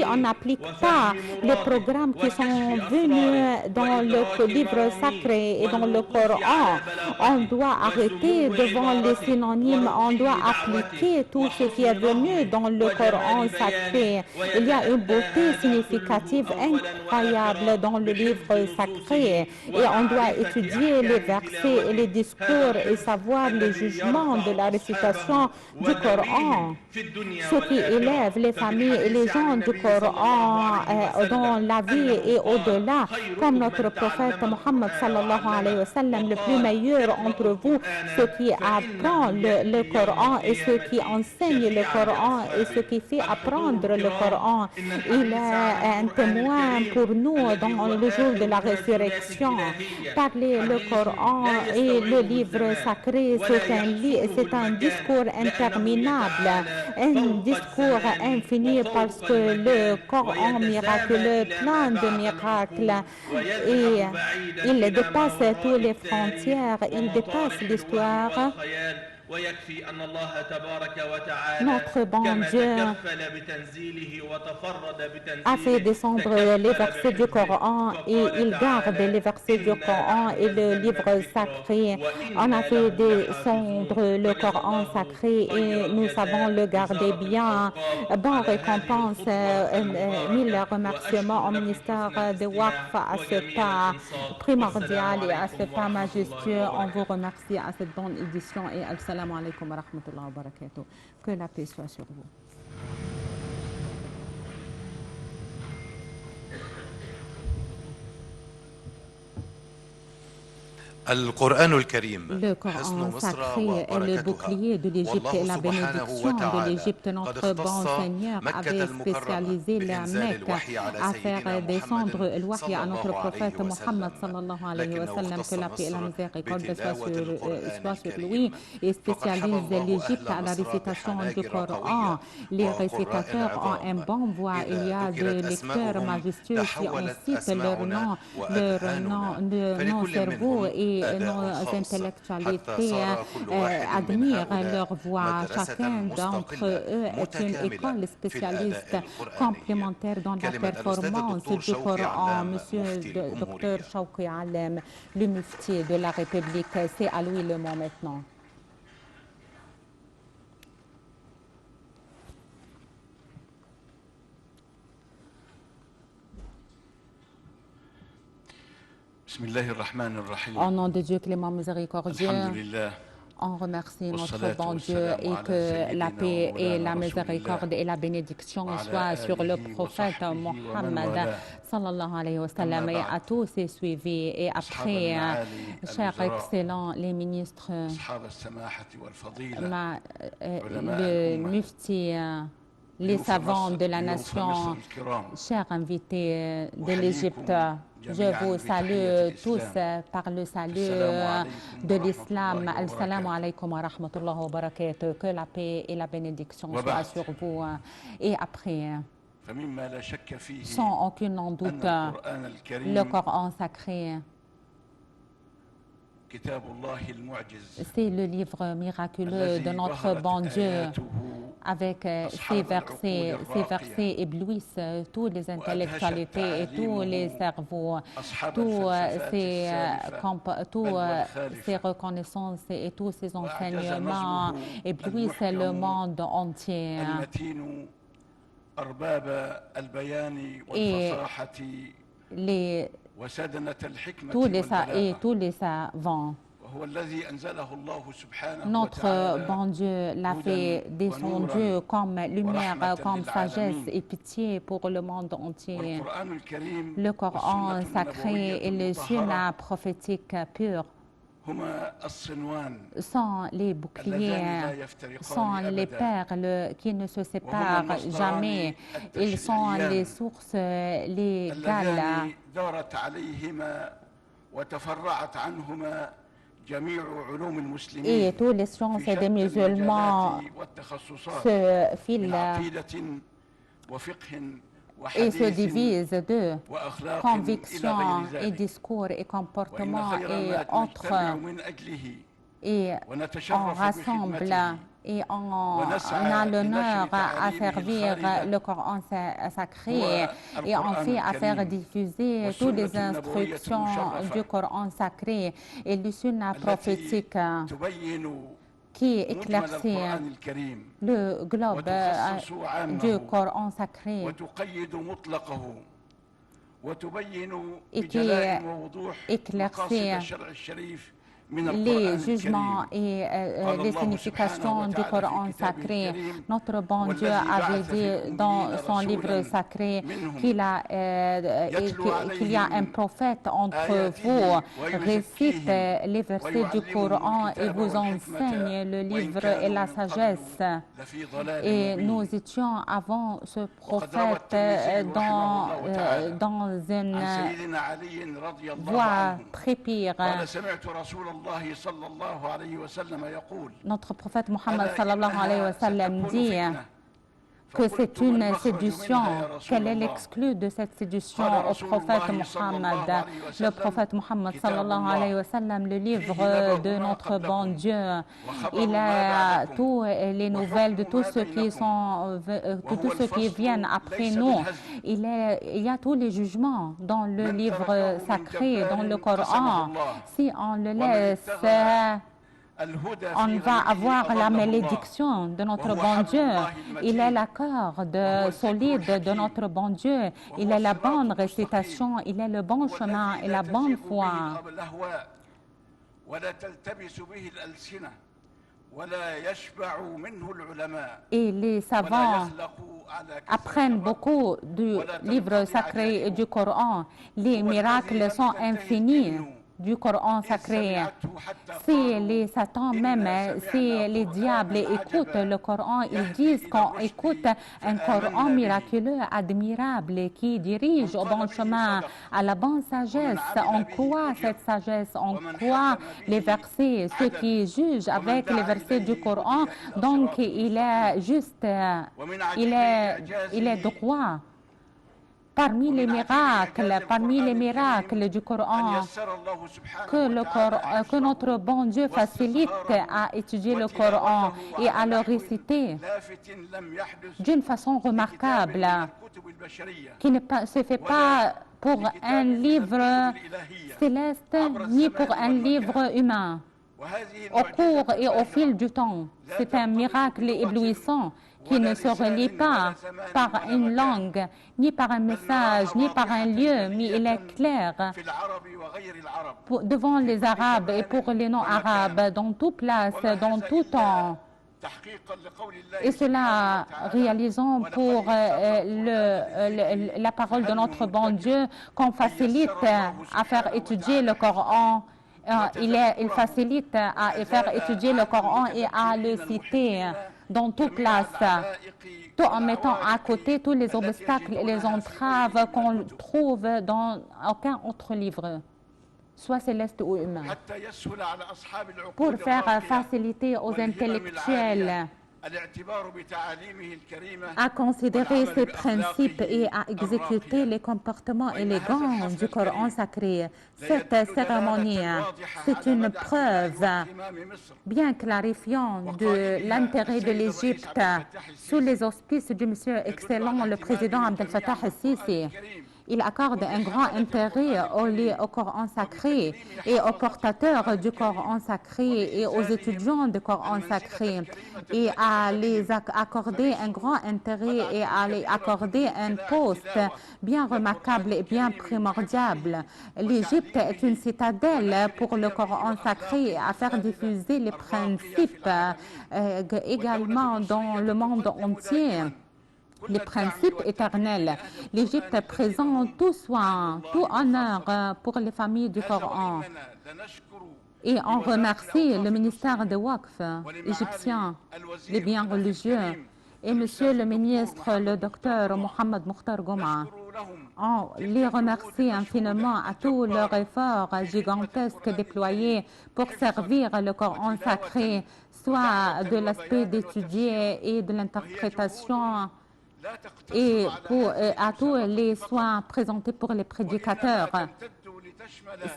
on n'applique pas les programmes qui sont venus dans le livre sacré et dans le Coran. On doit arrêter devant les synonymes, on doit appliquer tout ce qui est venu dans le Coran sacré. Il y a une beauté significative incroyable dans le livre sacré et on doit étudier les versets et les discours et savoir les jugements de la récitation du Coran. Ce qui élève les familles et les gens du Coran dans la vie et au-delà, comme notre prophète Mohammed sallallahu alayhi wa sallam, le plus meilleur entre vous, ceux qui apprend le Coran et ceux qui enseignent le Coran et ceux qui fait apprendre le Coran. Il est un témoin pour nous dans le jour de la résurrection. Parler le Coran et le livre sacré, c'est un discours interminable, un discours infini parce que le Coran miraculeux, plein de miracles, et il dépasse toutes les frontières, il dépasse l'histoire. Notre bon Dieu a fait descendre les versets du Coran et il garde les versets du Coran et le livre sacré. On a fait descendre le Coran sacré et nous savons le garder bien. Bonne récompense, mille remerciements au ministère de Waqf à ce pas primordial et à ce pas majestueux. On vous remercie à cette bonne édition et assalamu alaikum wa rahmatullahi wa barakatuh. Que la paix soit sur vous. Le Coran sacré est le bouclier de l'Égypte et la bénédiction de l'Égypte. Notre bon Seigneur avait spécialisé la Mecque à faire descendre le wahy à notre prophète Mohammed sallallahu alayhi wa sallam, que la paix et la miséricorde soient sur lui, et spécialise l'Égypte à la récitation du Coran. Les récitateurs ont un bon voix. Il y a des lecteurs majestueux qui on cite leur nom, nos cerveaux et nos intellectualités admirent leur voix. Chacun d'entre eux est une école spécialiste complémentaire dans la performance du Coran. Monsieur le docteur Shawki Alem, le mufti de la République, c'est à lui le mot maintenant. Au nom de Dieu clément miséricordieux, on remercie notre bon Dieu et que la paix et la miséricorde et la bénédiction soient sur le prophète Mohammed sallallahu alayhi wa sallam et à tous ses suivis. Et après, chers excellents les ministres, le mufti, les savants de la nation, chers invités de l'Égypte, je vous salue tous par le salut de l'islam. Assalamu alaikum wa rahmatullahi wa barakatuh. Que la paix et la bénédiction soient sur vous. Et après, sans aucun doute, le Coran sacré, c'est le livre miraculeux de notre bon Dieu. Avec ces versets éblouissent toutes les intellectualités et tous les cerveaux, tous ces reconnaissances et tous ces enseignements éblouissent le monde entier. Et tous les savants, notre bon Dieu l'a fait descendu comme lumière, comme sagesse et pitié pour le monde entier. Le Coran sacré et le sunna prophétique pur sont les boucliers, sont les perles qui ne se séparent jamais. Ils sont les sources légales et tous les sciences des musulmans se filent et se divisent de convictions et discours et comportements et autres. Et on rassemble et on a l'honneur à servir le Coran sacré et on fait à faire diffuser toutes les instructions du Coran sacré et le sunna prophétique qui éclaircit le globe du Coran sacré et qui éclaircit les jugements et les significations du Coran sacré. Notre bon Dieu avait dit dans son livre sacré qu'il y a un prophète entre vous, récite les versets du Coran et vous enseigne le livre et la sagesse. Et nous étions avant ce prophète dans une voie très pire. Notre prophète Mohammed sallallahu alayhi wa sallam dit que c'est une séduction. Quel est l'exclu de cette séduction au prophète Mohammed? Le prophète Mohammed sallallahu alayhi wa sallam, le livre de notre bon Dieu, il a toutes les nouvelles de tous ceux qui viennent après nous. Il y a tous les jugements dans le livre sacré, dans le Coran. Si on le laisse, on va avoir la malédiction de notre bon Dieu. Il est la corde solide de notre bon Dieu. Il est la bonne récitation, il est le bon chemin et la bonne foi. Et les savants apprennent beaucoup du livre sacré et du Coran. Les miracles sont infinis du Coran sacré. Si les satans même, si les diables écoutent le Coran, ils disent qu'on écoute un Coran miraculeux, admirable, qui dirige au bon chemin, à la bonne sagesse. On croit cette sagesse, on croit les versets, ceux qui jugent avec les versets du Coran. Donc il est juste, il est droit. Parmi les miracles du Coran, que notre bon Dieu facilite à étudier le Coran et à le réciter d'une façon remarquable, qui ne se fait pas pour un livre céleste ni pour un livre humain. au cours et au fil du temps. C'est un miracle éblouissant qui ne se relie pas par une langue, ni par un message, ni par un lieu, mais il est clair devant les Arabes et pour les non-Arabes, dans toute place, dans tout temps. Et cela réalisons pour la parole de notre bon Dieu qu'on facilite à faire étudier le Coran. Il facilite à faire étudier le Coran et à le citer dans toute place, tout en mettant à côté tous les obstacles et les entraves qu'on trouve dans aucun autre livre, soit céleste ou humain, pour faire faciliter aux intellectuels à considérer ces principes et à exécuter les comportements élégants du Coran sacré. Cette cérémonie, c'est une preuve bien clarifiante de l'intérêt de l'Égypte sous les auspices du monsieur excellent, le président Abdel Fattah el-Sisi. Il accorde un grand intérêt au Coran sacré et aux portateurs du Coran sacré et aux étudiants du Coran sacré, et à les accorder un grand intérêt et à les accorder un poste bien remarquable et bien primordial. L'Égypte est une citadelle pour le Coran sacré et à faire diffuser les principes également dans le monde entier. Les principes éternels. L'Égypte présente tout soin, tout honneur pour les familles du Coran. Et on remercie le ministère de Waqf égyptien, les biens religieux, et monsieur le ministre, le docteur Mohamed Mokhtar Gouma. On les remercie infiniment à tous leurs efforts gigantesques déployés pour servir le Coran sacré, soit de l'aspect d'étudier et de l'interprétation, et à tous les soins présentés pour les prédicateurs.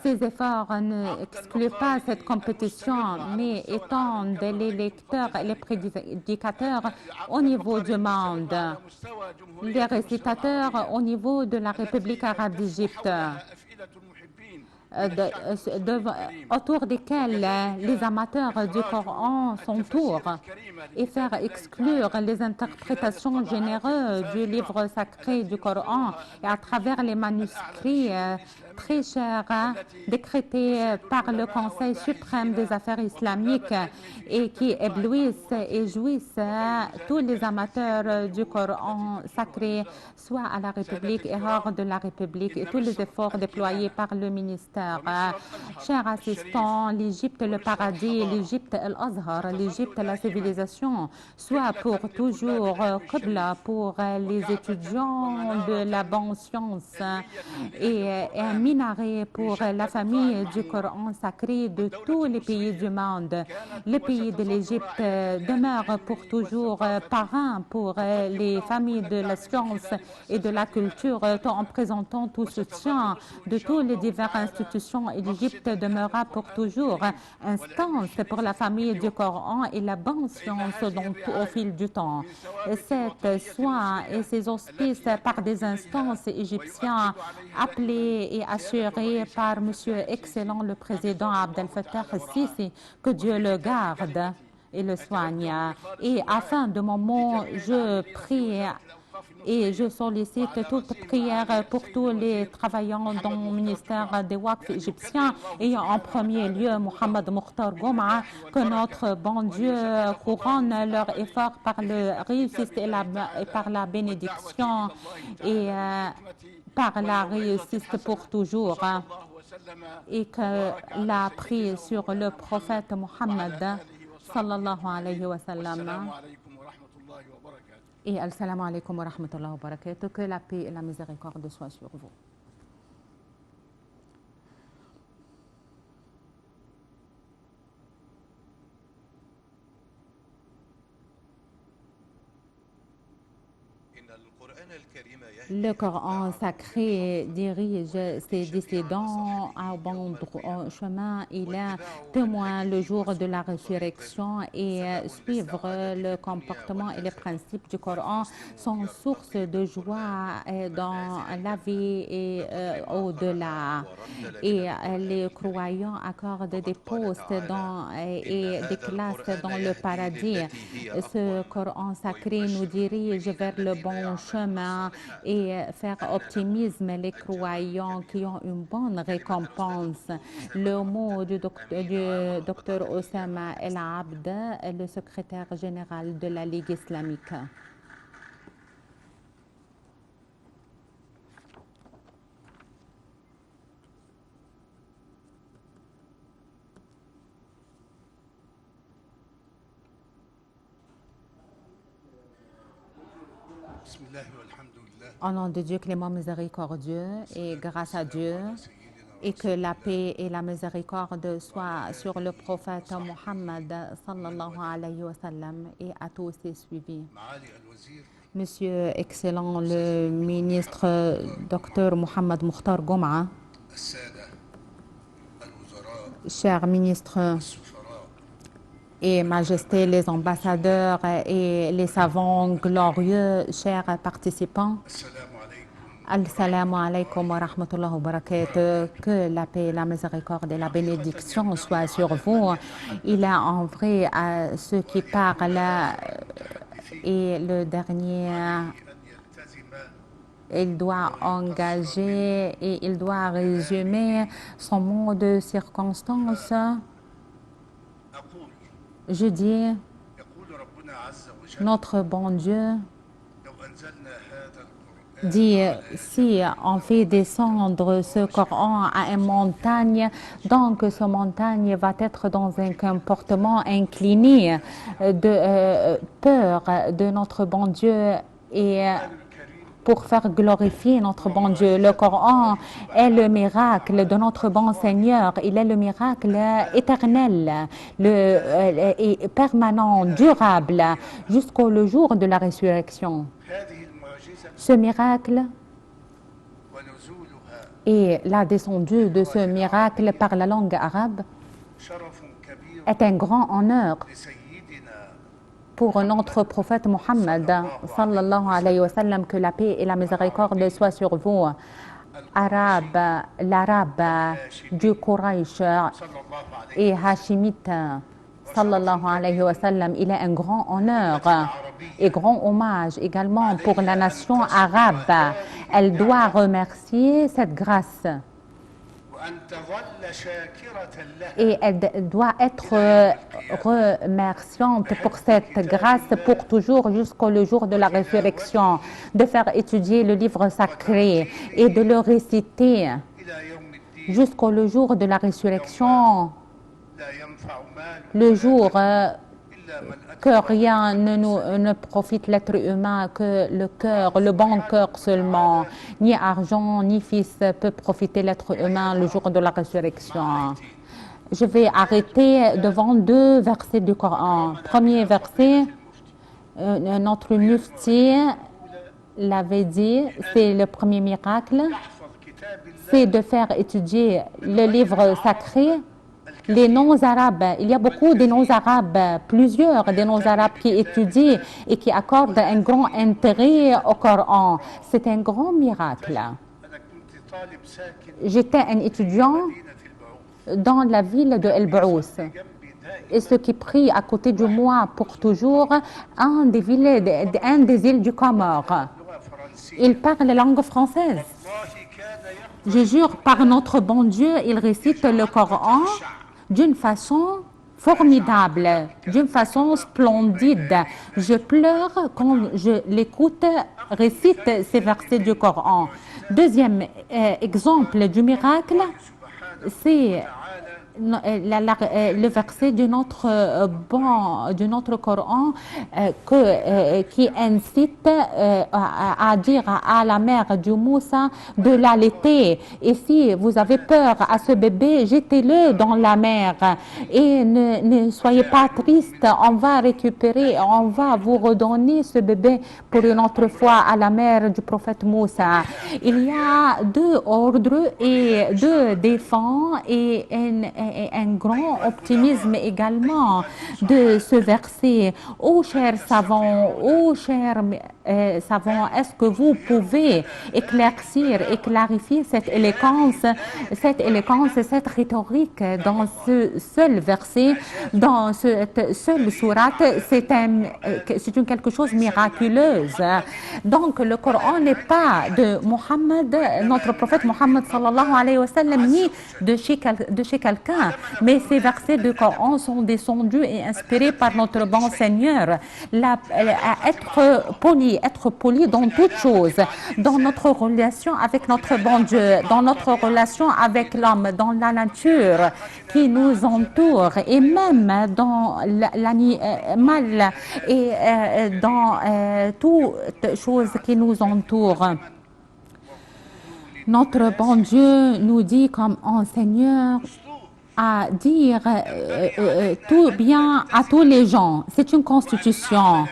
Ces efforts n'excluent pas cette compétition, mais étendent les lecteurs et les prédicateurs au niveau du monde, les récitateurs au niveau de la République arabe d'Égypte, autour desquels les amateurs du Coran s'entourent, et faire exclure les interprétations généreuses du livre sacré du Coran et à travers les manuscrits très chers décrétés par le Conseil suprême des affaires islamiques et qui éblouissent et jouissent tous les amateurs du Coran sacré, soit à la République et hors de la République, et tous les efforts déployés par le ministère. Chers assistants, l'Égypte, le paradis, l'Égypte, l'Azhar, l'Égypte, la civilisation, soit pour toujours qibla pour les étudiants de la bonne science et un minaret pour la famille du Coran sacré de tous les pays du monde. Le pays de l'Égypte demeure pour toujours parrain pour les familles de la science et de la culture, tout en présentant tout soutien de toutes les diverses institutions, et l'Égypte demeurera pour toujours instance pour la famille du Coran et la bonne science au fil du temps. Cette soin et ces auspices par des instances égyptiennes appelées et assurées par Monsieur Excellent le Président Abdel Fattah el-Sisi, que Dieu le garde et le soigne. Et afin de moment, je prie et je sollicite toute prière pour tous les travailleurs dans le ministère des Waqf égyptiens, et en premier lieu Mohamed Mokhtar Gouma, que notre bon Dieu couronne leur effort par le réussite et par la bénédiction et par la réussite pour toujours, et que la prière sur le prophète Mohammed sallallahu alayhi wa sallam. Et assalamu alaikum wa rahmatullahi wa barakatuh. Que la paix et la miséricorde soient sur vous. إن Le Coran sacré dirige ses dissidents à bon chemin. Il est témoin le jour de la résurrection et suivre le comportement et les principes du Coran sont source de joie dans la vie et au-delà. Et les croyants accordent des postes et des classes dans le paradis. Ce Coran sacré nous dirige vers le bon chemin et faire optimisme les croyants qui ont une bonne récompense. Le mot du docteur Oussama El Abd, le secrétaire général de la Ligue islamique. Au nom de Dieu, clément miséricordieux, et grâce à Dieu, et que la paix et la miséricorde soient sur le prophète Mohammed sallallahu alayhi wa sallam et à tous ses suivis. Monsieur excellent le ministre Dr Mohamed Mokhtar Gouma, chers ministres et Majesté, les ambassadeurs et les savants glorieux, chers participants, Assalamu alaikum wa rahmatullahi wa barakatuh. Que la paix, la miséricorde et la bénédiction soient sur vous. Il est en vrai à ceux qui parlent et le dernier, il doit engager et il doit résumer son mot de circonstance. Je dis, notre bon Dieu dit, si on fait descendre ce Coran à une montagne, donc ce montagne va être dans un comportement incliné de peur de notre bon Dieu et pour faire glorifier notre bon Dieu. Le Coran est le miracle de notre bon Seigneur. Il est le miracle éternel, et permanent, durable, jusqu'au jour de la résurrection. Ce miracle et la descendue de ce miracle par la langue arabe est un grand honneur pour notre prophète Mohammed sallallahu alayhi wa sallam, que la paix et la miséricorde soient sur vous. L'arabe du Quraysh et Hashimite sallallahu alayhi wa sallam, il est un grand honneur et grand hommage également pour la nation arabe. Elle doit remercier cette grâce. Et elle doit être remerciante pour cette grâce pour toujours jusqu'au jour de la résurrection, de faire étudier le livre sacré et de le réciter jusqu'au jour de la résurrection, le jour que rien ne profite l'être humain, que le cœur, le bon cœur seulement, ni argent, ni fils peut profiter l'être humain le jour de la résurrection. Je vais arrêter devant deux versets du Coran. Premier verset, notre mufti l'avait dit, c'est le premier miracle, c'est de faire étudier le livre sacré. Les noms arabes, il y a beaucoup de noms arabes, plusieurs des noms arabes qui étudient et qui accordent un grand intérêt au Coran. C'est un grand miracle. J'étais un étudiant dans la ville de El Brouss. Et ce qui prie à côté de moi pour toujours, un des îles du Comore. Il parle la langue française. Je jure par notre bon Dieu, il récite le Coran d'une façon formidable, d'une façon splendide. Je pleure quand je l'écoute récite ces versets du Coran. Deuxième exemple du miracle, c'est le verset de notre Coran qui incite à dire à la mère du Moussa de l'allaiter. Et si vous avez peur à ce bébé, jetez-le dans la mer et ne soyez pas triste. On va récupérer, on va vous redonner ce bébé pour une autre fois à la mère du prophète Moussa. Il y a deux ordres et deux défends et un grand optimisme également de ce verset. Ô chers savants, est-ce que vous pouvez éclaircir et clarifier cette éloquence et cette rhétorique dans ce seul verset, dans cette seule sourate? C'est quelque chose de miraculeuse. Donc le Coran n'est pas de Mohammed, notre prophète Mohammed sallallahu alayhi wa sallam, ni de chez quelqu'un, mais ces versets du Coran sont descendus et inspirés par notre bon Seigneur. Être poli dans toutes choses, dans notre relation avec notre bon Dieu, dans notre relation avec l'homme, dans la nature qui nous entoure et même dans l'animal et dans toutes choses qui nous entourent. Notre bon Dieu nous dit comme enseigneur à dire tout bien à tous les gens. C'est une constitution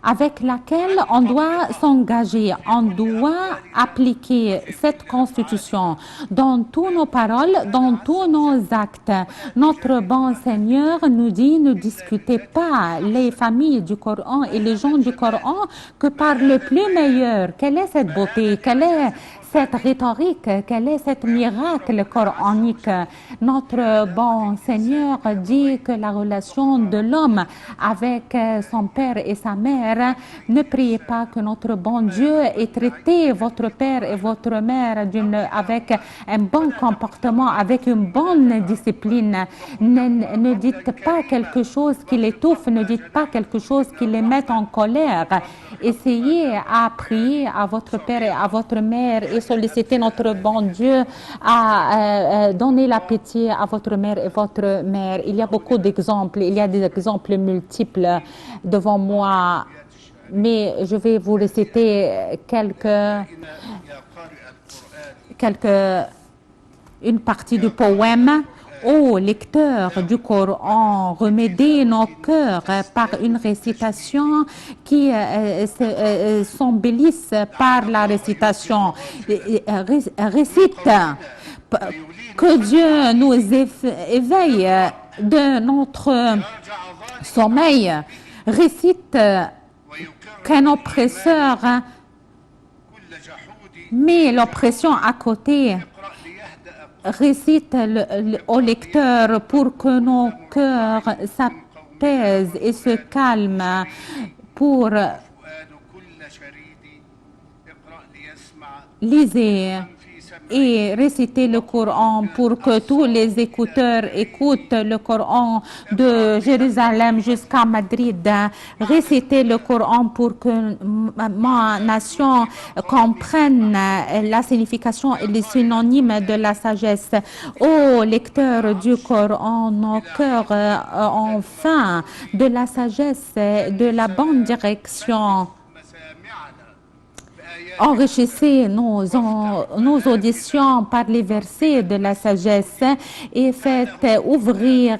avec laquelle on doit s'engager, on doit appliquer cette constitution dans toutes nos paroles, dans tous nos actes. Notre bon Seigneur nous dit, ne discutez pas les familles du Coran et les gens du Coran que par le plus meilleur. Quelle est cette beauté? Quelle est cette rhétorique? Quel est cet miracle coranique? Notre bon Seigneur dit que la relation de l'homme avec son père et sa mère, ne priez pas que notre bon Dieu ait traité votre père et votre mère avec un bon comportement, avec une bonne discipline. Ne dites pas quelque chose qui l'étouffe, ne dites pas quelque chose qui les mette en colère. Essayez à prier à votre père et à votre mère et solliciter notre bon Dieu à donner la pitié à votre mère et votre mère. Il y a beaucoup d'exemples, il y a des exemples multiples devant moi, mais je vais vous réciter une partie du poème. Ô lecteurs du Coran, remédiez nos cœurs par une récitation qui s'embellisse par la récitation. Récite que Dieu nous éveille de notre sommeil. Récite qu'un oppresseur met l'oppression à côté. Récite au lecteur pour que nos cœurs s'apaisent et se calment, pour lisez et réciter le Coran pour que tous les écouteurs écoutent le Coran de Jérusalem jusqu'à Madrid. Récitez le Coran pour que ma nation comprenne la signification et les synonymes de la sagesse. Ô lecteurs du Coran, nos cœurs ont faim de la sagesse, de la bonne direction. Enrichissez nos auditions par les versets de la sagesse et faites ouvrir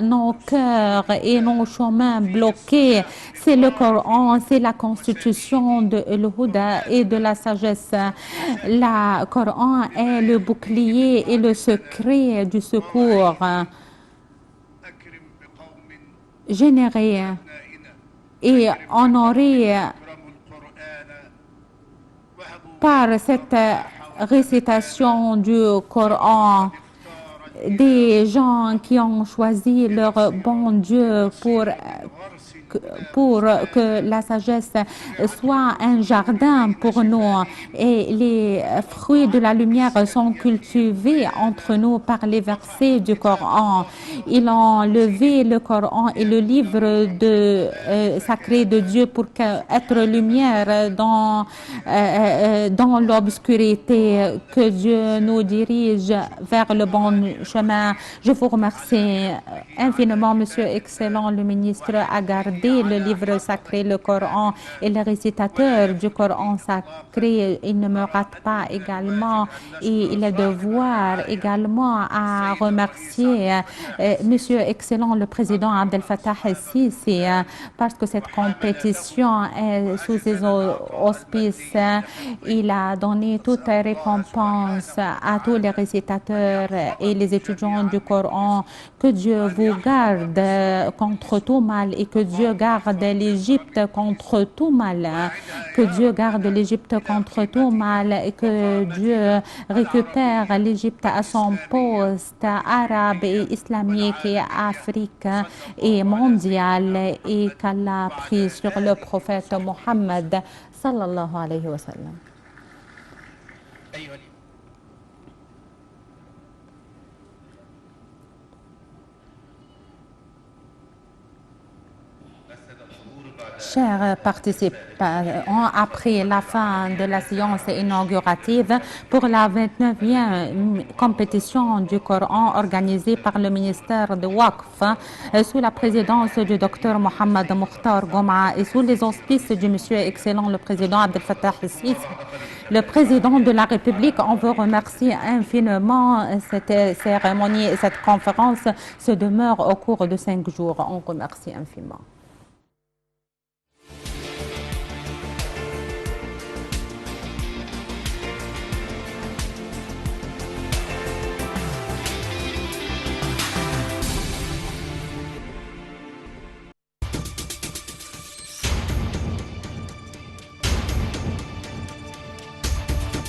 nos cœurs et nos chemins bloqués. C'est le Coran, c'est la constitution de l'Huda et de la sagesse. Le Coran est le bouclier et le secret du secours. Générer et honorer par cette récitation du Coran des gens qui ont choisi leur bon Dieu pour pour que la sagesse soit un jardin pour nous et les fruits de la lumière sont cultivés entre nous par les versets du Coran. Ils ont levé le Coran et le livre sacré de Dieu pour être lumière dans l'obscurité. Que Dieu nous dirige vers le bon chemin. Je vous remercie infiniment, Monsieur Excellent, le ministre a gardé le livre sacré, le Coran et le récitateur du Coran sacré. Il ne me rate pas également et il est devoir également à remercier Monsieur Excellent, le président Abdel Fattah el-Sisi, parce que cette compétition est sous ses auspices. Il a donné toutes les récompenses à tous les récitateurs et les étudiants du Coran. Que Dieu vous garde contre tout mal et que Dieu garde l'Égypte contre tout mal. Que Dieu garde l'Égypte contre tout mal et que Dieu récupère l'Égypte à son poste arabe et islamique et Afrique et mondial et qu'Allah prie sur le prophète Mohammed sallallahu alayhi wa sallam. Chers participants, après la fin de la séance inaugurative pour la 29e compétition du Coran organisée par le ministère de Waqf sous la présidence du docteur Mohamed Mokhtar Gouma et sous les auspices du monsieur excellent le président Abdel Fattah el-Sisi, le président de la République, on veut remercier infiniment cette cérémonie et cette conférence se demeure au cours de 5 jours. On remercie infiniment.